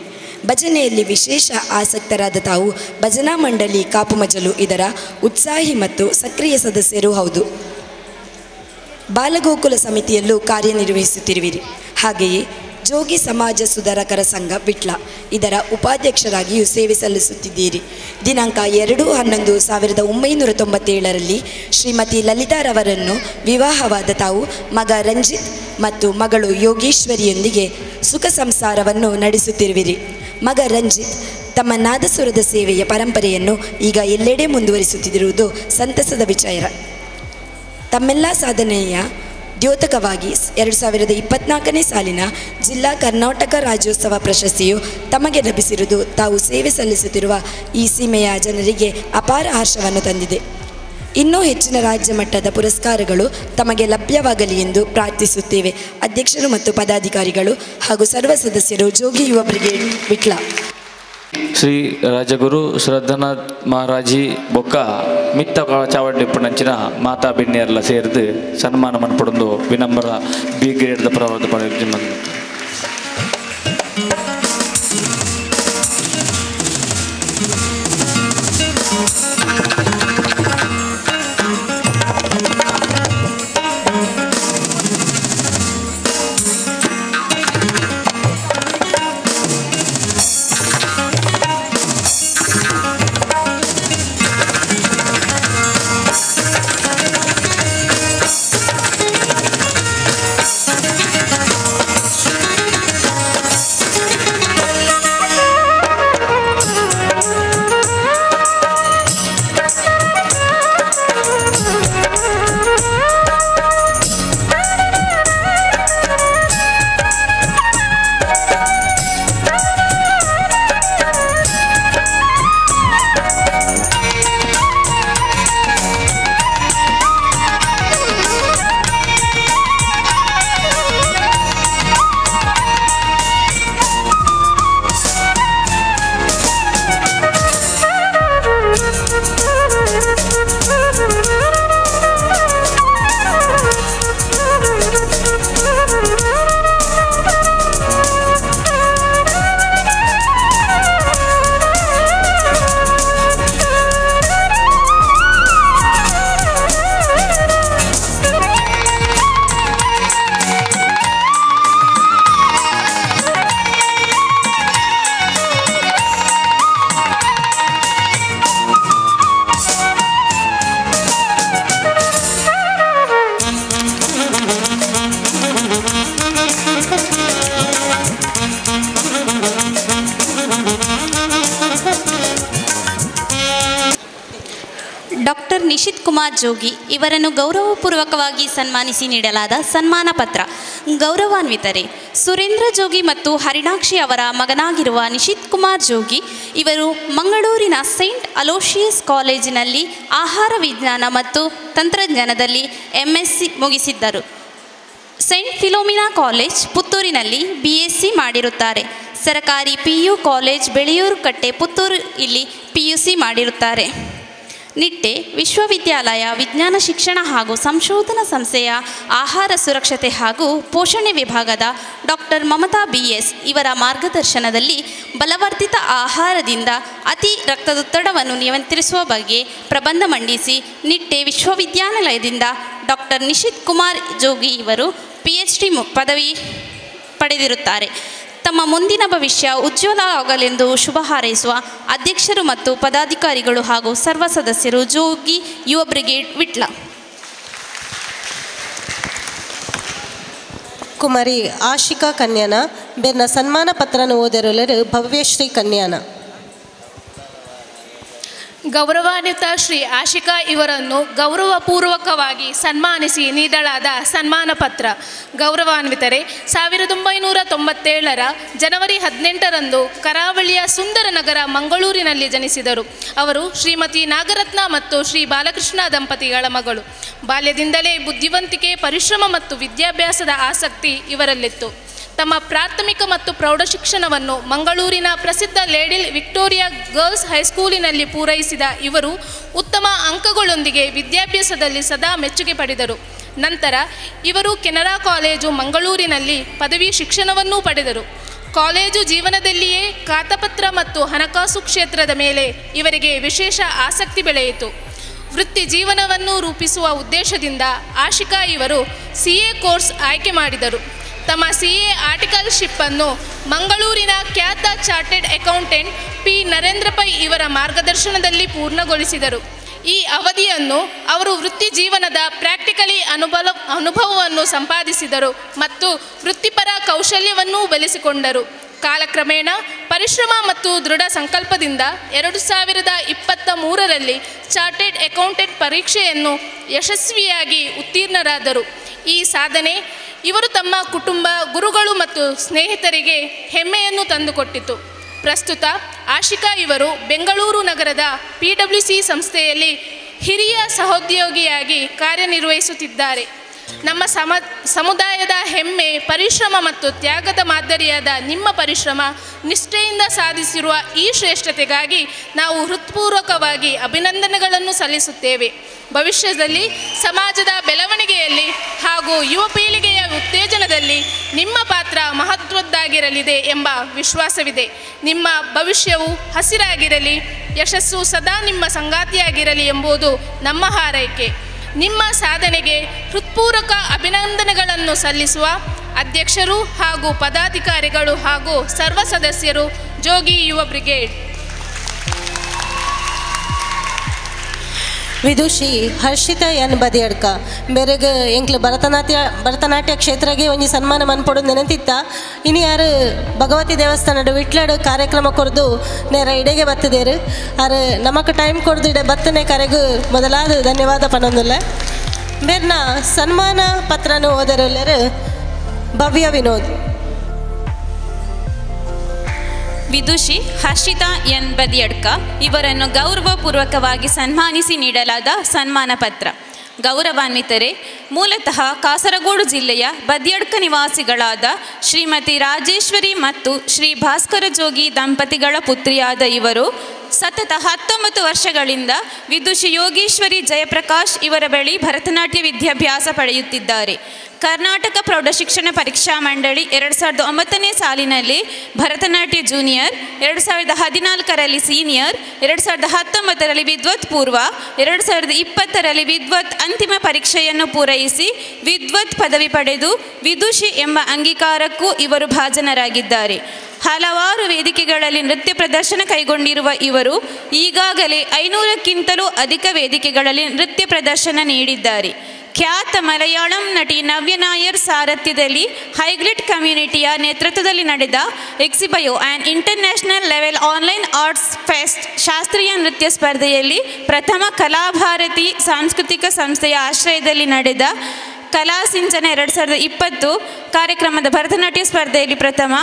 ಭಜನೆಯಲ್ಲಿ ವಿಶೇಷ ಆಸಕ್ತರಾದ ತಾವು ಭಜನಾ ಮಂಡಳಿ ಕಾಪುಮಜಲು ಇದರ ಉತ್ಸಾಹಿ ಮತ್ತು ಸಕ್ರಿಯ ಸದಸ್ಯರೂ ಹೌದು. ಬಾಲಗೋಕುಲ ಸಮಿತಿಯಲ್ಲೂ ಕಾರ್ಯನಿರ್ವಹಿಸುತ್ತಿರುವಿರಿ. ಹಾಗೆಯೇ ಜೋಗಿ ಸಮಾಜ ಸುಧಾರಕರ ಸಂಘ ವಿಟ್ಲ ಇದರ ಉಪಾಧ್ಯಕ್ಷರಾಗಿಯೂ ಸೇವೆ ಸಲ್ಲಿಸುತ್ತಿದ್ದೀರಿ. ದಿನಾಂಕ 2/11/1997 ಶ್ರೀಮತಿ ಲಲಿತಾರವರನ್ನು ವಿವಾಹವಾದ ತಾವು ಮಗ ರಂಜಿತ್ ಮತ್ತು ಮಗಳು ಯೋಗೇಶ್ವರಿಯೊಂದಿಗೆ ಸುಖ ಸಂಸಾರವನ್ನು ನಡೆಸುತ್ತಿರುವಿರಿ. ಮಗ ರಂಜಿತ್ ತಮ್ಮ ನಾದಸ್ವರದ ಸೇವೆಯ ಪರಂಪರೆಯನ್ನು ಈಗ ಎಲ್ಲೆಡೆ ಮುಂದುವರಿಸುತ್ತಿರುವುದು ಸಂತಸದ ವಿಚಾರ. ತಮ್ಮೆಲ್ಲ ಸಾಧನೆಯ ದ್ಯೋತಕವಾಗಿ 2024ನೇ ಸಾಲಿನ ಜಿಲ್ಲಾ ಕರ್ನಾಟಕ ರಾಜ್ಯೋತ್ಸವ ಪ್ರಶಸ್ತಿಯು ತಮಗೆ ಲಭಿಸಿರುವುದು ತಾವು ಸೇವೆ ಸಲ್ಲಿಸುತ್ತಿರುವ ಈ ಸೀಮೆಯ ಜನರಿಗೆ ಅಪಾರ ಹರ್ಷವನ್ನು ತಂದಿದೆ. ಇನ್ನೂ ಹೆಚ್ಚಿನ ರಾಜ್ಯ ಮಟ್ಟದ ಪುರಸ್ಕಾರಗಳು ತಮಗೆ ಲಭ್ಯವಾಗಲಿ ಎಂದು ಪ್ರಾರ್ಥಿಸುತ್ತೇವೆ. ಅಧ್ಯಕ್ಷರು ಮತ್ತು ಪದಾಧಿಕಾರಿಗಳು ಹಾಗೂ ಸರ್ವ ಸದಸ್ಯರು ಜೋಗಿ ಯುವ ಬ್ರಿಗೇಡ್ ವಿಟ್ಲ. ಶ್ರೀ ರಾಜಗುರು ಶ್ರದ್ಧನಾಥ್ ಮಹಾರಾಜಿ ಬೊಕ್ಕ ಮಿತ್ತ ಚಾವಡಿಪ್ಪುನಂಚಿನ ಮಾತಾ ಬೆಣ್ಣೆಯರೆಲ್ಲ ಸೇರಿದು ಸನ್ಮಾನ ಮನ್ಪಡೊಂದು ವಿನಮ್ರ ಬಿ ಗ್ರೇಡ್ದ ಪ್ರವಾದ ಪಡೆದ ನಿಶಿತ್ ಕುಮಾರ್ ಜೋಗಿ ಇವರನ್ನು ಗೌರವಪೂರ್ವಕವಾಗಿ ಸನ್ಮಾನಿಸಿ ನೀಡಲಾದ ಸನ್ಮಾನ ಪತ್ರ. ಗೌರವಾನ್ವಿತರೆ, ಸುರೇಂದ್ರ ಜೋಗಿ ಮತ್ತು ಹರಿಣಾಕ್ಷಿ ಅವರ ಮಗನಾಗಿರುವ ನಿಶಿತ್ ಕುಮಾರ್ ಜೋಗಿ ಇವರು ಮಂಗಳೂರಿನ ಸೈಂಟ್ ಅಲೋಷಿಯಸ್ ಕಾಲೇಜಿನಲ್ಲಿ ಆಹಾರ ವಿಜ್ಞಾನ ಮತ್ತು ತಂತ್ರಜ್ಞಾನದಲ್ಲಿ MSc ಮುಗಿಸಿದ್ದರು. ಸೈಂಟ್ ಫಿಲೋಮಿನಾ ಕಾಲೇಜ್ ಪುತ್ತೂರಿನಲ್ಲಿ BSc ಮಾಡಿರುತ್ತಾರೆ. ಸರಕಾರಿ PU ಕಾಲೇಜ್ ಬೆಳೆಯೂರು ಕಟ್ಟೆ ಪುತ್ತೂರು ಇಲ್ಲಿ PUC ಮಾಡಿರುತ್ತಾರೆ. ನಿಟ್ಟೆ ವಿಶ್ವವಿದ್ಯಾಲಯ ವಿಜ್ಞಾನ ಶಿಕ್ಷಣ ಹಾಗೂ ಸಂಶೋಧನಾ ಸಂಸ್ಥೆಯ ಆಹಾರ ಸುರಕ್ಷತೆ ಹಾಗೂ ಪೋಷಣೆ ವಿಭಾಗದ ಡಾಕ್ಟರ್ ಮಮತಾ BS ಇವರ ಮಾರ್ಗದರ್ಶನದಲ್ಲಿ ಬಲವರ್ಧಿತ ಆಹಾರದಿಂದ ಅತಿ ರಕ್ತದೊತ್ತಡವನ್ನು ನಿಯಂತ್ರಿಸುವ ಬಗ್ಗೆ ಪ್ರಬಂಧ ಮಂಡಿಸಿ ನಿಟ್ಟೆ ವಿಶ್ವವಿದ್ಯಾನಿಲಯದಿಂದ ಡಾಕ್ಟರ್ ನಿಶಿತ್ ಕುಮಾರ್ ಜೋಗಿ ಇವರು PhD ಪದವಿ ಪಡೆದಿರುತ್ತಾರೆ. ತಮ್ಮ ಮುಂದಿನ ಭವಿಷ್ಯ ಉಜ್ವಲವಾಗಲೆಂದು ಶುಭ ಹಾರೈಸುವ ಅಧ್ಯಕ್ಷರು ಮತ್ತು ಪದಾಧಿಕಾರಿಗಳು ಹಾಗೂ ಸರ್ವ ಸದಸ್ಯರು ಜೋಗಿ ಯುವ ಬ್ರಿಗೇಡ್ ವಿಟ್ಲ. ಕುಮಾರಿ ಆಶಿಕಾ ಕನ್ಯಾನ ಬೆನ್ನ ಸನ್ಮಾನ ಪತ್ರನ ಓದಿರಲು ಭವ್ಯಶ್ರೀ ಕನ್ಯಾನ. ಗೌರವಾನ್ವಿತ ಶ್ರೀ ಆಶಿಕಾ ಇವರನ್ನು ಗೌರವಪೂರ್ವಕವಾಗಿ ಸನ್ಮಾನಿಸಿ ನೀಡಲಾದ ಸನ್ಮಾನ ಪತ್ರ. ಗೌರವಾನ್ವಿತರೆ, 1997 ಜನವರಿ 18ರಂದು ಕರಾವಳಿಯ ಸುಂದರ ನಗರ ಮಂಗಳೂರಿನಲ್ಲಿ ಜನಿಸಿದರು. ಅವರು ಶ್ರೀಮತಿ ನಾಗರತ್ನ ಮತ್ತು ಶ್ರೀ ಬಾಲಕೃಷ್ಣ ದಂಪತಿಗಳ ಮಗಳು. ಬಾಲ್ಯದಿಂದಲೇ ಬುದ್ಧಿವಂತಿಕೆ, ಪರಿಶ್ರಮ ಮತ್ತು ವಿದ್ಯಾಭ್ಯಾಸದ ಆಸಕ್ತಿ ಇವರಲ್ಲಿತ್ತು. ತಮ್ಮ ಪ್ರಾಥಮಿಕ ಮತ್ತು ಪ್ರೌಢ ಶಿಕ್ಷಣವನ್ನು ಮಂಗಳೂರಿನ ಪ್ರಸಿದ್ಧ ಲೇಡಿ ವಿಕ್ಟೋರಿಯಾ ಗರ್ಲ್ಸ್ ಹೈಸ್ಕೂಲಿನಲ್ಲಿ ಪೂರೈಸಿದ ಇವರು ಉತ್ತಮ ಅಂಕಗಳೊಂದಿಗೆ ವಿದ್ಯಾಭ್ಯಾಸದಲ್ಲಿ ಸದಾ ಮೆಚ್ಚುಗೆ ಪಡೆದರು. ನಂತರ ಇವರು ಕೆನರಾ ಕಾಲೇಜು ಮಂಗಳೂರಿನಲ್ಲಿ ಪದವಿ ಶಿಕ್ಷಣವನ್ನೂ ಪಡೆದರು. ಕಾಲೇಜು ಜೀವನದಲ್ಲಿಯೇ ಖಾತಪತ್ರ ಮತ್ತು ಹಣಕಾಸು ಕ್ಷೇತ್ರದ ಮೇಲೆ ಇವರಿಗೆ ವಿಶೇಷ ಆಸಕ್ತಿ ಬೆಳೆಯಿತು. ವೃತ್ತಿ ಜೀವನವನ್ನು ರೂಪಿಸುವ ಉದ್ದೇಶದಿಂದ ಆಶಿಕಾ ಇವರು CA ಕೋರ್ಸ್ ಆಯ್ಕೆ ಮಾಡಿದರು. ತಮ್ಮ CA ಆರ್ಟಿಕಲ್ಶಿಪ್ಪನ್ನು ಮಂಗಳೂರಿನ ಖ್ಯಾತ chartered accountant P. Narendra Pai ಇವರ ಮಾರ್ಗದರ್ಶನದಲ್ಲಿ ಪೂರ್ಣಗೊಳಿಸಿದರು. ಈ ಅವಧಿಯನ್ನು ಅವರು ವೃತ್ತಿ ಜೀವನದ ಪ್ರಾಕ್ಟಿಕಲಿ ಅನುಭವವನ್ನು ಸಂಪಾದಿಸಿದರು ಮತ್ತು ವೃತ್ತಿಪರ ಕೌಶಲ್ಯವನ್ನೂ ಬೆಳೆಸಿಕೊಂಡರು. ಕಾಲಕ್ರಮೇಣ ಪರಿಶ್ರಮ ಮತ್ತು ದೃಢ ಸಂಕಲ್ಪದಿಂದ 2023ರಲ್ಲಿ ಚಾರ್ಟೆಡ್ ಅಕೌಂಟೆಂಟ್ ಪರೀಕ್ಷೆಯನ್ನು ಯಶಸ್ವಿಯಾಗಿ ಉತ್ತೀರ್ಣರಾದರು. ಈ ಸಾಧನೆ ಇವರು ತಮ್ಮ ಕುಟುಂಬ, ಗುರುಗಳು ಮತ್ತು ಸ್ನೇಹಿತರಿಗೆ ಹೆಮ್ಮೆಯನ್ನು ತಂದುಕೊಟ್ಟಿತು. ಪ್ರಸ್ತುತ ಆಶಿಕಾ ಇವರು ಬೆಂಗಳೂರು ನಗರದ PwC ಸಂಸ್ಥೆಯಲ್ಲಿ ಹಿರಿಯ ಸಹೋದ್ಯೋಗಿಯಾಗಿ ಕಾರ್ಯನಿರ್ವಹಿಸುತ್ತಿದ್ದಾರೆ. ನಮ್ಮ ಸಮುದಾಯದ ಹೆಮ್ಮೆ, ಪರಿಶ್ರಮ ಮತ್ತು ತ್ಯಾಗದ ಮಾದರಿಯಾದ ನಿಮ್ಮ ಪರಿಶ್ರಮ, ನಿಷ್ಠೆಯಿಂದ ಸಾಧಿಸಿರುವ ಈ ಶ್ರೇಷ್ಠತೆಗಾಗಿ ನಾವು ಹೃತ್ಪೂರ್ವಕವಾಗಿ ಅಭಿನಂದನೆಗಳನ್ನು ಸಲ್ಲಿಸುತ್ತೇವೆ. ಭವಿಷ್ಯದಲ್ಲಿ ಸಮಾಜದ ಬೆಳವಣಿಗೆಯಲ್ಲಿ ಹಾಗೂ ಯುವ ಪೀಳಿಗೆಯ ಉತ್ತೇಜನದಲ್ಲಿ ನಿಮ್ಮ ಪಾತ್ರ ಮಹತ್ವದ್ದಾಗಿರಲಿದೆ ಎಂಬ ವಿಶ್ವಾಸವಿದೆ. ನಿಮ್ಮ ಭವಿಷ್ಯವು ಹಸಿರಾಗಿರಲಿ, ಯಶಸ್ಸು ಸದಾ ನಿಮ್ಮ ಸಂಗಾತಿಯಾಗಿರಲಿ ಎಂಬುದು ನಮ್ಮ ಹಾರೈಕೆ. ನಿಮ್ಮ ಸಾಧನೆಗೆ ಹೃತ್ಪೂರ್ವಕ ಅಭಿನಂದನೆಗಳನ್ನು ಸಲ್ಲಿಸುವ ಅಧ್ಯಕ್ಷರು ಹಾಗೂ ಪದಾಧಿಕಾರಿಗಳು ಹಾಗೂ ಸರ್ವ ಸದಸ್ಯರು, ಜೋಗಿ ಯುವ ಬ್ರಿಗೇಡ್. ವಿದುಷಿ ಹರ್ಷಿತಾ ಎನ್ ಬದಿಯಡ್ಕ ಬೇರೆಗ ಎಂಕ್ಲು ಭರತನಾಟ್ಯ ಕ್ಷೇತ್ರಗೆ ಒಂಜಿ ಸನ್ಮಾನ ಮನ್ಪೊಡು ನೆನಂತಿತ್ತ. ಇನ್ನು ಯಾರು ಭಗವತಿ ದೇವಸ್ಥಾನದ ವಿಟ್ಲಡ್ ಕಾರ್ಯಕ್ರಮ ಕೊರ್ದು ನೇರ ಇಡೆಗೆ ಬತ್ತದೇರು ಆರು ನಮಕ್ ಟೈಮ್ ಕೊರ್ದು ಇಡೆ ಬತ್ತನೆ ಕರೆಗೂ ಮೊದಲಾದ ಧನ್ಯವಾದ ಪನೊಂದುಲ್ಲ. ಬೇರ್ನ ಸನ್ಮಾನ ಪತ್ರನು ಓದರಲ್ಲರು ಭವ್ಯ ವಿನೋದ್. ವಿದುಷಿ ಹರ್ಷಿತಾ ಎನ್ ಬದಿಯಡ್ಕ ಇವರನ್ನು ಗೌರವಪೂರ್ವಕವಾಗಿ ಸನ್ಮಾನಿಸಿ ನೀಡಲಾದ ಸನ್ಮಾನ ಪತ್ರ. ಗೌರವಾನ್ವಿತರೆ, ಮೂಲತಃ ಕಾಸರಗೋಡು ಜಿಲ್ಲೆಯ ಬದಿಯಡ್ಕ ನಿವಾಸಿಗಳಾದ ಶ್ರೀಮತಿ ರಾಜೇಶ್ವರಿ ಮತ್ತು ಶ್ರೀ ಭಾಸ್ಕರ ಜೋಗಿ ದಂಪತಿಗಳ ಪುತ್ರಿಯಾದ ಇವರು ಸತತ 19 ವರ್ಷಗಳಿಂದ ವಿದುಷಿ ಯೋಗೇಶ್ವರಿ ಜಯಪ್ರಕಾಶ್ ಇವರ ಬಳಿ ಭರತನಾಟ್ಯ ವಿದ್ಯಾಭ್ಯಾಸ ಪಡೆಯುತ್ತಿದ್ದಾರೆ. ಕರ್ನಾಟಕ ಪ್ರೌಢಶಿಕ್ಷಣ ಪರೀಕ್ಷಾ ಮಂಡಳಿ 2009ನೇ ಸಾಲಿನಲ್ಲಿ ಭರತನಾಟ್ಯ ಜೂನಿಯರ್, 2014ರಲ್ಲಿ ಸೀನಿಯರ್, 2019ರಲ್ಲಿ ವಿದ್ವತ್ ಪೂರ್ವ, 2020ರಲ್ಲಿ ವಿದ್ವತ್ ಅಂತಿಮ ಪರೀಕ್ಷೆಯನ್ನು ಪೂರೈಸಿ ವಿದ್ವತ್ ಪದವಿ ಪಡೆದು ವಿದುಷಿ ಎಂಬ ಅಂಗೀಕಾರಕ್ಕೂ ಇವರು ಭಾಜನರಾಗಿದ್ದಾರೆ. ಹಲವಾರು ವೇದಿಕೆಗಳಲ್ಲಿ ನೃತ್ಯ ಪ್ರದರ್ಶನ ಕೈಗೊಂಡಿರುವ ಇವರು ಈಗಾಗಲೇ 500ಕ್ಕಿಂತಲೂ ಅಧಿಕ ವೇದಿಕೆಗಳಲ್ಲಿ ನೃತ್ಯ ಪ್ರದರ್ಶನ ನೀಡಿದ್ದಾರೆ. ಖ್ಯಾತ ಮಲಯಾಳಂ ನಟಿ ನವ್ಯ ನಾಯರ್ ಸಾರಥ್ಯದಲ್ಲಿ ಹೈಗ್ಲಿಟ್ ಕಮ್ಯುನಿಟಿಯ ನೇತೃತ್ವದಲ್ಲಿ ನಡೆದ ಎಕ್ಸಿಬಯೋ and international level online arts fest ಶಾಸ್ತ್ರೀಯ ನೃತ್ಯ ಸ್ಪರ್ಧೆಯಲ್ಲಿ ಪ್ರಥಮ ಕಲಾಭಾರತಿ ಸಾಂಸ್ಕೃತಿಕ ಸಂಸ್ಥೆಯ ಆಶ್ರಯದಲ್ಲಿ ನಡೆದ ಕಲಾ ಸಿಂಚನ 2020 ಕಾರ್ಯಕ್ರಮದ ಭರತನಾಟ್ಯ ಸ್ಪರ್ಧೆಯಲ್ಲಿ ಪ್ರಥಮ,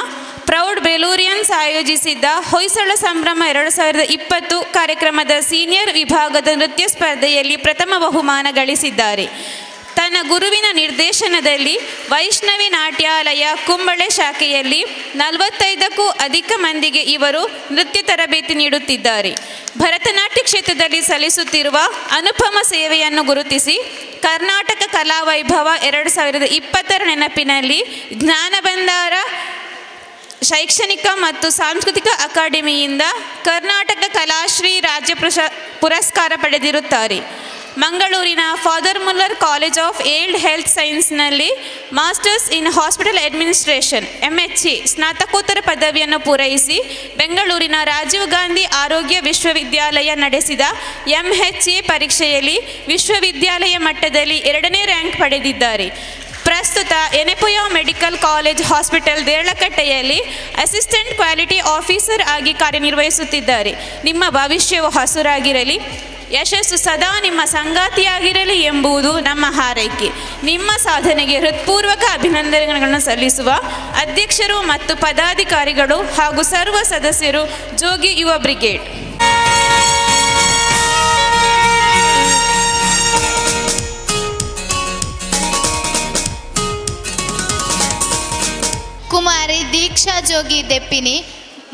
ಪ್ರೌಢ್ ಬೆಲೂರಿಯನ್ಸ್ ಆಯೋಜಿಸಿದ್ದ ಹೊಯ್ಸಳ ಸಂಭ್ರಮ 2020 ಕಾರ್ಯಕ್ರಮದ ಸೀನಿಯರ್ ವಿಭಾಗದ ನೃತ್ಯ ಸ್ಪರ್ಧೆಯಲ್ಲಿ ಪ್ರಥಮ ಬಹುಮಾನ ಗಳಿಸಿದ್ದಾರೆ. ತನ್ನ ಗುರುವಿನ ನಿರ್ದೇಶನದಲ್ಲಿ ವೈಷ್ಣವಿ ನಾಟ್ಯಾಲಯ ಕುಂಬಳೆ ಶಾಖೆಯಲ್ಲಿ 45ಕ್ಕೂ ಅಧಿಕ ಮಂದಿಗೆ ಇವರು ನೃತ್ಯ ತರಬೇತಿ ನೀಡುತ್ತಿದ್ದಾರೆ. ಭರತನಾಟ್ಯ ಕ್ಷೇತ್ರದಲ್ಲಿ ಸಲ್ಲಿಸುತ್ತಿರುವ ಅನುಪಮ ಸೇವೆಯನ್ನು ಗುರುತಿಸಿ ಕರ್ನಾಟಕ ಕಲಾ ವೈಭವ 2020 ನೆನಪಿನಲ್ಲಿ ಜ್ಞಾನಭಂಡಾರ ಶೈಕ್ಷಣಿಕ ಮತ್ತು ಸಾಂಸ್ಕೃತಿಕ ಅಕಾಡೆಮಿಯಿಂದ ಕರ್ನಾಟಕ ಕಲಾಶ್ರೀ ರಾಜ್ಯ ಪುರಸ್ಕಾರ ಪಡೆದಿರುತ್ತಾರೆ. ಮಂಗಳೂರಿನ father Muller college of allied health ಸೈನ್ಸ್ನಲ್ಲಿ masters in hospital administration MHA ಸ್ನಾತಕೋತ್ತರ ಪದವಿಯನ್ನು ಪೂರೈಸಿ ಬೆಂಗಳೂರಿನ ರಾಜೀವ್ ಗಾಂಧಿ ಆರೋಗ್ಯ ವಿಶ್ವವಿದ್ಯಾಲಯ ನಡೆಸಿದ MHA ಪರೀಕ್ಷೆಯಲ್ಲಿ ವಿಶ್ವವಿದ್ಯಾಲಯ ಮಟ್ಟದಲ್ಲಿ 2ನೇ ರ್ಯಾಂಕ್ ಪಡೆದಿದ್ದಾರೆ. ಪ್ರಸ್ತುತ ಎನೆಪೊಯ ಮೆಡಿಕಲ್ ಕಾಲೇಜ್ ಹಾಸ್ಪಿಟಲ್ ದೇರಳಕಟ್ಟೆಯಲ್ಲಿ ಅಸಿಸ್ಟೆಂಟ್ ಕ್ವಾಲಿಟಿ ಆಫೀಸರ್ ಆಗಿ ಕಾರ್ಯನಿರ್ವಹಿಸುತ್ತಿದ್ದಾರೆ. ನಿಮ್ಮ ಭವಿಷ್ಯವು ಹಸುರಾಗಿರಲಿ, ಯಶಸ್ಸು ಸದಾ ನಿಮ್ಮ ಸಂಗಾತಿಯಾಗಿರಲಿ ಎಂಬುದು ನಮ್ಮ ಹಾರೈಕೆ. ನಿಮ್ಮ ಸಾಧನೆಗೆ ಹೃತ್ಪೂರ್ವಕ ಅಭಿನಂದನೆಗಳನ್ನು ಸಲ್ಲಿಸುವ ಅಧ್ಯಕ್ಷರು ಮತ್ತು ಪದಾಧಿಕಾರಿಗಳು ಹಾಗೂ ಸರ್ವ ಸದಸ್ಯರು, ಜೋಗಿ ಯುವ ಬ್ರಿಗೇಡ್. ಕುಮಾರಿ ದೀಕ್ಷಾ ಜೋಗಿ ದೆಪ್ಪಿನಿ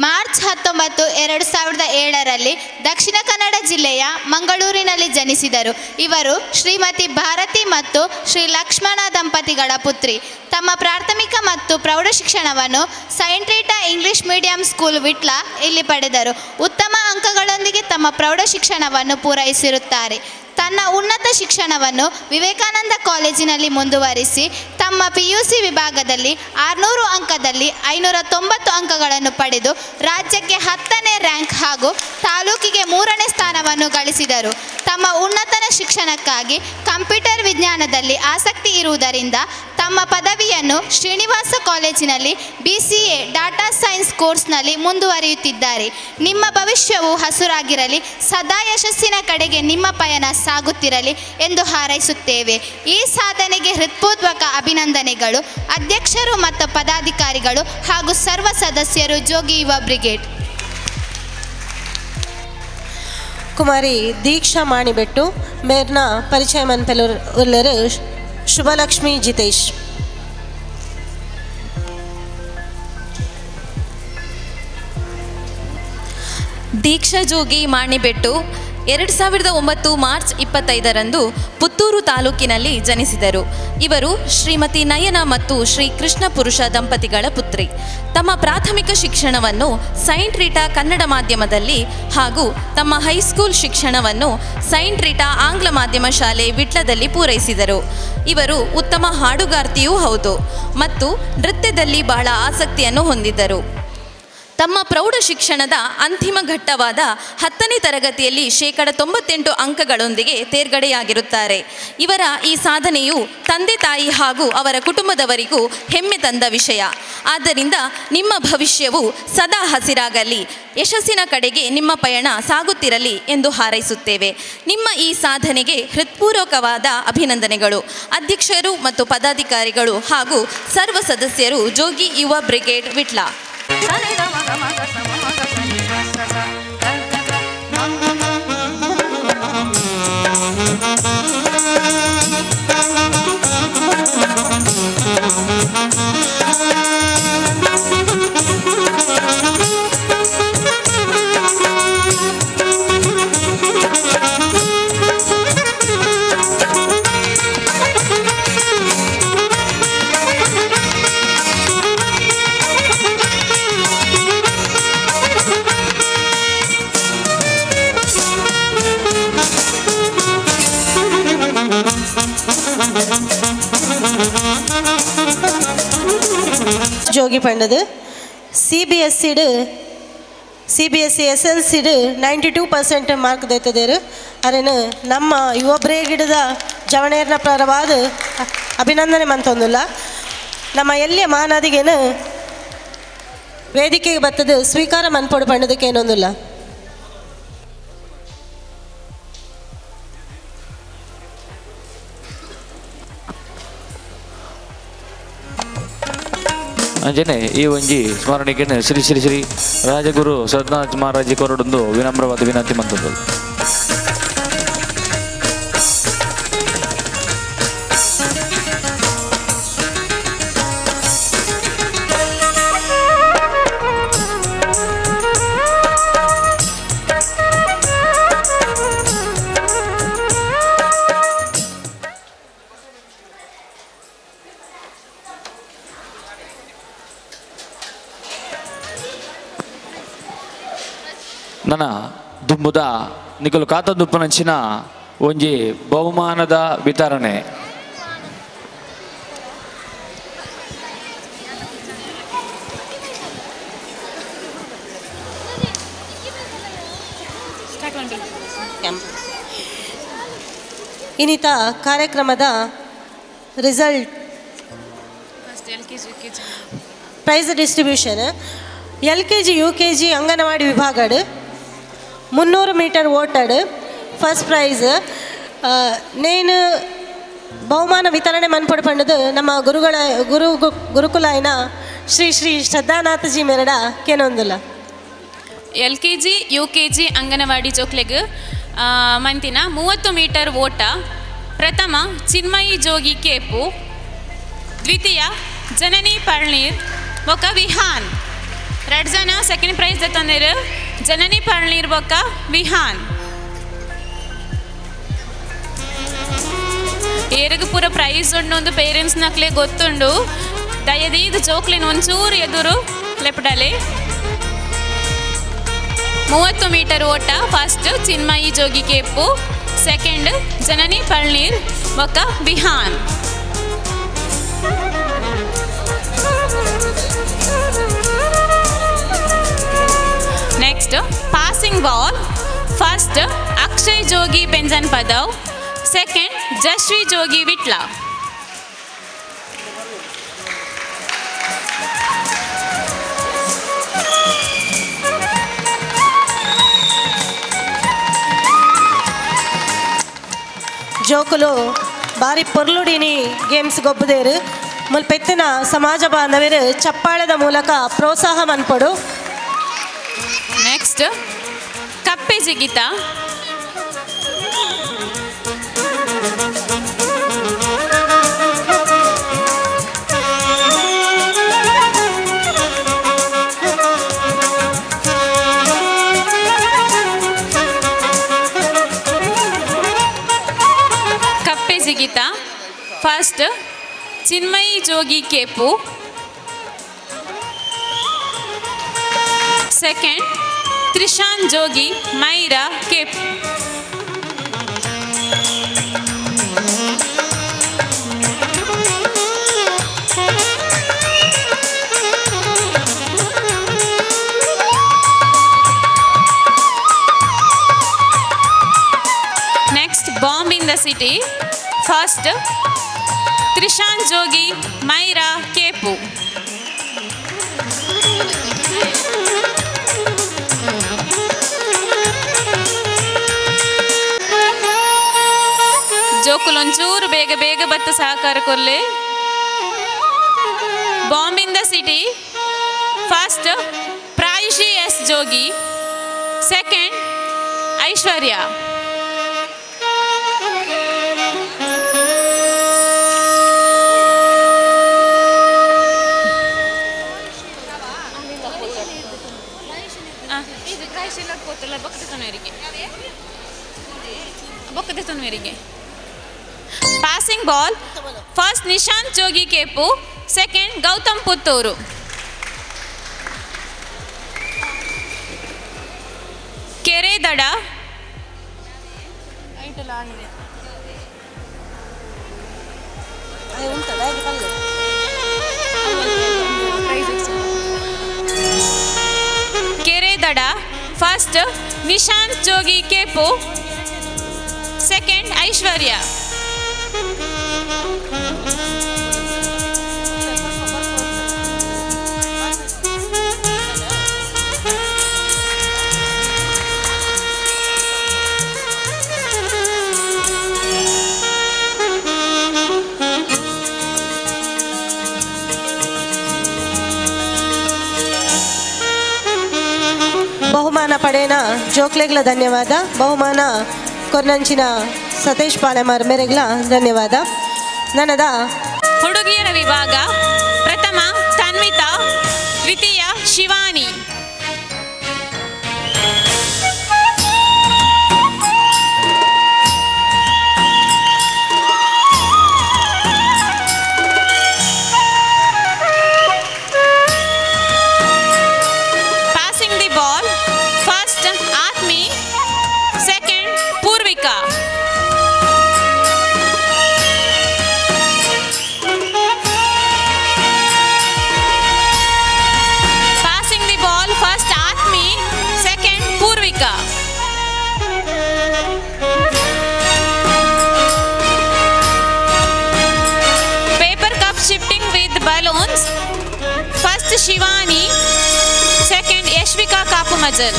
ಮಾರ್ಚ್ 19, 2007ರಲ್ಲಿ ದಕ್ಷಿಣ ಕನ್ನಡ ಜಿಲ್ಲೆಯ ಮಂಗಳೂರಿನಲ್ಲಿ ಜನಿಸಿದರು. ಇವರು ಶ್ರೀಮತಿ ಭಾರತಿ ಮತ್ತು ಶ್ರೀ ಲಕ್ಷ್ಮಣ ದಂಪತಿಗಳ ಪುತ್ರಿ. ತಮ್ಮ ಪ್ರಾಥಮಿಕ ಮತ್ತು ಪ್ರೌಢ ಶಿಕ್ಷಣವನ್ನು Saint Rita English medium school Vitla ಇಲ್ಲಿ ಪಡೆದರು. ಉತ್ತಮ ಅಂಕಗಳೊಂದಿಗೆ ತಮ್ಮ ಪ್ರೌಢ ಶಿಕ್ಷಣವನ್ನು ಪೂರೈಸಿರುತ್ತಾರೆ. ತನ್ನ ಉನ್ನತ ಶಿಕ್ಷಣವನ್ನು ವಿವೇಕಾನಂದ ಕಾಲೇಜಿನಲ್ಲಿ ಮುಂದುವರಿಸಿ ತಮ್ಮ PUC ವಿಭಾಗದಲ್ಲಿ 600 ಅಂಕದಲ್ಲಿ 590 ಅಂಕಗಳನ್ನು ಪಡೆದು ರಾಜ್ಯಕ್ಕೆ 10ನೇ ರ್ಯಾಂಕ್ ಹಾಗೂ ತಾಲೂಕಿಗೆ 3ನೇ ಸ್ಥಾನವನ್ನು ಗಳಿಸಿದರು. ತಮ್ಮ ಉನ್ನತ ಶಿಕ್ಷಣಕ್ಕಾಗಿ ಕಂಪ್ಯೂಟರ್ ವಿಜ್ಞಾನದಲ್ಲಿ ಆಸಕ್ತಿ ಇರುವುದರಿಂದ ತಮ್ಮ ಪದವಿಯನ್ನು ಶ್ರೀನಿವಾಸ ಕಾಲೇಜಿನಲ್ಲಿ BCA ಡಾಟಾ ಸೈನ್ಸ್ ಕೋರ್ಸ್ನಲ್ಲಿ ಮುಂದುವರಿಯುತ್ತಿದ್ದಾರೆ. ನಿಮ್ಮ ಭವಿಷ್ಯವು ಹಸುರಾಗಿರಲಿ, ಸದಾ ಯಶಸ್ಸಿನ ಕಡೆಗೆ ನಿಮ್ಮ ಪಯಣ ಸಾಗುತ್ತಿರಲಿ ಎಂದು ಹಾರೈಸುತ್ತೇವೆ. ಈ ಸಾಧನೆಗೆ ಹೃತ್ಪೂರ್ವಕ ಅಭಿನಂದನೆಗಳು. ಅಧ್ಯಕ್ಷರು ಮತ್ತು ಪದಾಧಿಕಾರಿಗಳು ಹಾಗೂ ಸರ್ವ ಸದಸ್ಯರು, ಜೋಗಿ ಯುವ ಬ್ರಿಗೇಡ್. ಕುಮಾರಿ ದೀಕ್ಷಾ ಮಾಣಿಬೆಟ್ಟು ಮೇರ್ನ ಪರಿಚಯ ಮನ್ಪೆಲ್ಲರು ಶುಭಲಕ್ಷ್ಮಿ ಜಿತೇಶ್. ದೀಕ್ಷಾ ಜೋಗಿ ಮಾಣಿಬೆಟ್ಟು 2009 ಮಾರ್ಚ್ 25ರಂದು ಪುತ್ತೂರು ತಾಲೂಕಿನಲ್ಲಿ ಜನಿಸಿದರು. ಇವರು ಶ್ರೀಮತಿ ನಯನ ಮತ್ತು ಶ್ರೀ ಕೃಷ್ಣ ಪುರುಷ ದಂಪತಿಗಳ ಪುತ್ರಿ. ತಮ್ಮ ಪ್ರಾಥಮಿಕ ಶಿಕ್ಷಣವನ್ನು ಸೈಂಟ್ ರೀಟಾ ಕನ್ನಡ ಮಾಧ್ಯಮದಲ್ಲಿ ಹಾಗೂ ತಮ್ಮ ಹೈಸ್ಕೂಲ್ ಶಿಕ್ಷಣವನ್ನು ಸೈಂಟ್ ರೀಟಾ ಆಂಗ್ಲ ಮಾಧ್ಯಮ ಶಾಲೆ ವಿಟ್ಲದಲ್ಲಿ ಪೂರೈಸಿದರು. ಇವರು ಉತ್ತಮ ಹಾಡುಗಾರ್ತಿಯೂ ಹೌದು ಮತ್ತು ನೃತ್ಯದಲ್ಲಿ ಬಹಳ ಆಸಕ್ತಿಯನ್ನು ಹೊಂದಿದ್ದರು. ತಮ್ಮ ಪ್ರೌಢ ಶಿಕ್ಷಣದ ಅಂತಿಮ ಘಟ್ಟವಾದ 10ನೇ ತರಗತಿಯಲ್ಲಿ 98% ಅಂಕಗಳೊಂದಿಗೆ ತೇರ್ಗಡೆಯಾಗಿರುತ್ತಾರೆ. ಇವರ ಈ ಸಾಧನೆಯು ತಂದೆ ತಾಯಿ ಹಾಗೂ ಅವರ ಕುಟುಂಬದವರಿಗೂ ಹೆಮ್ಮೆ ತಂದ ವಿಷಯ. ಆದ್ದರಿಂದ ನಿಮ್ಮ ಭವಿಷ್ಯವು ಸದಾ ಹಸಿರಾಗಲಿ, ಯಶಸ್ಸಿನ ಕಡೆಗೆ ನಿಮ್ಮ ಪಯಣ ಸಾಗುತ್ತಿರಲಿ ಎಂದು ಹಾರೈಸುತ್ತೇವೆ. ನಿಮ್ಮ ಈ ಸಾಧನೆಗೆ ಹೃತ್ಪೂರ್ವಕವಾದ ಅಭಿನಂದನೆಗಳು. ಅಧ್ಯಕ್ಷರು ಮತ್ತು ಪದಾಧಿಕಾರಿಗಳು ಹಾಗೂ ಸರ್ವ ಸದಸ್ಯರು, ಜೋಗಿ ಯುವ ಬ್ರಿಗೇಡ್ ವಿಟ್ಲ. ಜೋಗಿ ಪಂಡದು CBSE SLC 92% ಮಾರ್ಕ್ ದೈತದೇರು. ಅರೇನು ನಮ್ಮ ಯುವ ಬ್ರೇಗಿಡದ ಜವಣೇರ್ನ ಪರವಾದ ಅಭಿನಂದನೆ ಮಂತೊಂದುಲ್ಲ. ನಮ್ಮ ಎಲ್ಲಿಯ ಮಾನದಿಗೇನು ವೇದಿಕೆಗೆ ಬರ್ತದ ಸ್ವೀಕಾರ ಮನ್ಪೊಡು ಪಣ್ಣದಕ್ಕೆ ಏನೊಂದಿಲ್ಲ. ಅಂಜನೆ ಈ ಒಂಜಿ ಸ್ಮರಣೆಗೆ ಶ್ರೀ ಶ್ರೀ ಶ್ರೀ ರಾಜಗುರು ಸದ್ನಾಥ್ ಮಹಾರಾಜಿ ಕೊರಡೊಂದು ವಿನಮ್ರವಾದ ವಿನಂತಿ ಮಂತದ್ದು. ನನ್ನ ದುಂಬುದ ನಿಕಲು ಕಾತದುಪ್ಪನಂಚಿನ ಒಂಜಿ ಬಹುಮಾನದ ವಿತರಣೆ. ಇನ್ನಿತ ಕಾರ್ಯಕ್ರಮದ result prize distribution LKG UKG anganwadi ವಿಭಾಗಡ್ 300 ಮೀಟರ್ ಓಟಡ್ ಫಸ್ಟ್ ಪ್ರೈಸ್ ನೇನು ಬಹುಮಾನ ವಿತರಣೆ ಮನ್ಪಡು ಪಂಡದು ನಮ್ಮ ಗುರುಕುಲಾಯಿನ ಶ್ರೀ ಶ್ರೀ ಶ್ರದ್ಧಾನಾಥಜಿ ಮೆರಡ ಕೆನೊಂದುಲ. LKG UKG ಅಂಗನವಾಡಿ ಜೋಕ್ಲೆಗ್ ಮಂತಿನ 30 ಮೀಟರ್ ಓಟ ಪ್ರಥಮ ಚಿನ್ಮಯಿ ಜೋಗಿ ಕೇಪು, ದ್ವಿತೀಯ ಜನನಿ ಪಳ್ನೀರ್ ಬೊಕ್ಕ ವಿಹಾನ್. 2 ಜನ ಸೆಕೆಂಡ್ ಪ್ರೈಸ್ ತಂದಿರು ಜನನಿ ಪಳ್ನೀರ್ ಬೊಕ್ಕ ವಿಹಾನ್. ಏರಿಗೆ ಪೂರ ಪ್ರೈಸ್ ಉಂಡು ಪೇರೆಂಟ್ಸ್ ನಕ್ಲೆ ಗೊತ್ತುಂಡು. ದಯದೀದು ಜೋಕ್ಲಿನ ಒಂಚೂರು ಎದುರು ಲೆಪ್ಡಲೆ. 30 ಮೀಟರ್ ಓಟ ಫಸ್ಟ್ ಚಿನ್ಮಯಿ ಜೋಗಿ ಕೇಪು, ಸೆಕೆಂಡ್ ಜನನಿ ಪಳ್ನೀರ್ ಬೊಕ್ಕ Vihan. Next passing ball first Akshay Jogi Benjan Padav, second Jashvi Jogi Vitla. ಜೋಕುಲು ಬಾರಿ ಪೊರ್ಲುಡಿನಿ ಗೇಮ್ಸ್ ಗೊಬ್ಬದೇರು ಮುಲ್ಪೆತ್ತಿನ ಸಮಾಜ ಬಾಂಧವರು ಚಪ್ಪಾಳದ ಮೂಲಕ ಪ್ರೋತ್ಸಾಹ ಮನ್ಪಡು. ನೆಕ್ಸ್ಟ್ ಕಪ್ಪೆ ಜಿಗಿತ. ಕಪ್ಪೆ ಜಿಗಿತ first Chinmayi Jogi Kepu, second Trishan Jogi Maira Kep. Next bomb in the city first Trishan Jogi Maira Kepu. ಜೋಕುಲೊಂಚೂರು ಬೇಗ ಬೇಗ ಬತ್ತ ಸಹಕಾರ ಕೊರ್ಲೆ. Bomb in the city first Prayushi S Jogi, second Aishwarya. Passing ball first Nishant Jogi Kepu, second Gautam Puttur. ಕೆರೆ ದಡ ಕೆರೆ ದಡ ಫಸ್ಟ್ ನಿಶಾಂತ್ ಜೋಗಿ ಕೇಪು, ಐಶ್ವರ್ಯ. ಬಹುಮಾನ ಪಡೆಯನ ಜೋಕ್ಲೆಗ್ಲ ಧನ್ಯವಾದ. ಬಹುಮಾನ ಕೊರ್ನಂಚಿನ ಸತೀಶ್ ಪಾಲೆಮಾರ್ ಮೇರೆಗ್ಲ ಧನ್ಯವಾದ. ನನದ ಹುಡುಗಿಯರ ವಿಭಾಗ ಪ್ರಥಮ ತನ್ವಿತಾ, ದ್ವಿತೀಯ Shivani. Passing the ball first Atmi, second Poorvika. Passing the ball first Atmi, second Purvika. Paper cup shifting with balloons. First Shivani, second Yashvika Kapumajal.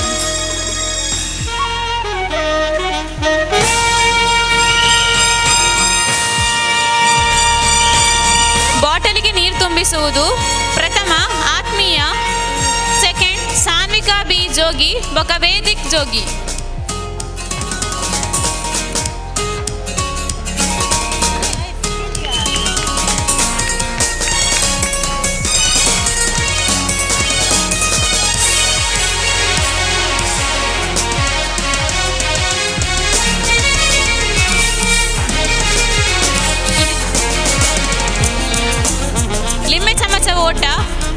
ಬಾಟಲಿಗೆ ನೀರು ತುಂಬಿಸುವುದು ಪ್ರಥಮ ಆತ್ಮೀಯ, ಸೆಕೆಂಡ್ ಸಾನ್ವಿಕಾ ಬಿ ಜೋಗಿ ಬೊಕ ವೇದಿಕ್ ಜೋಗಿ. ಲಿಂಬೆ ಚಮಚ ಓಟ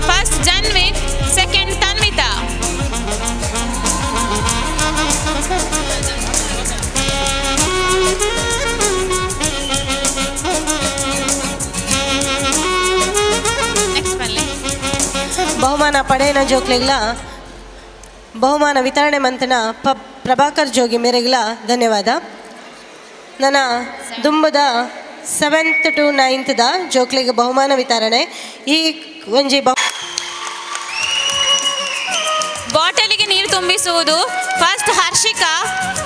ಫಸ್ಟ್ ಜನ್ವಿತ್, ಸೆಕೆಂಡ್ ತನ್ವಿತಾ. ಬಹುಮಾನ ಪಡೆಯನ ಜೋಕ್ಲೆಗ್ಲ ಬಹುಮಾನ ವಿತರಣೆ ಮಂತನ ಪ್ರಭಾಕರ್ ಜೋಗಿ ಮೇರೆಗ್ಲ ಧನ್ಯವಾದ. ನನ್ನ ದುಂಬದ 7th to 9th ಜೋಕ್ಲೆಗೆ ಬಹುಮಾನ ವಿತರಣೆ. ಈ ಒಂಜಿ ಬಾಟಲಿಗೆ ನೀರು ತುಂಬಿಸುವುದು ಫಸ್ಟ್ ಹರ್ಷಿಕಾ,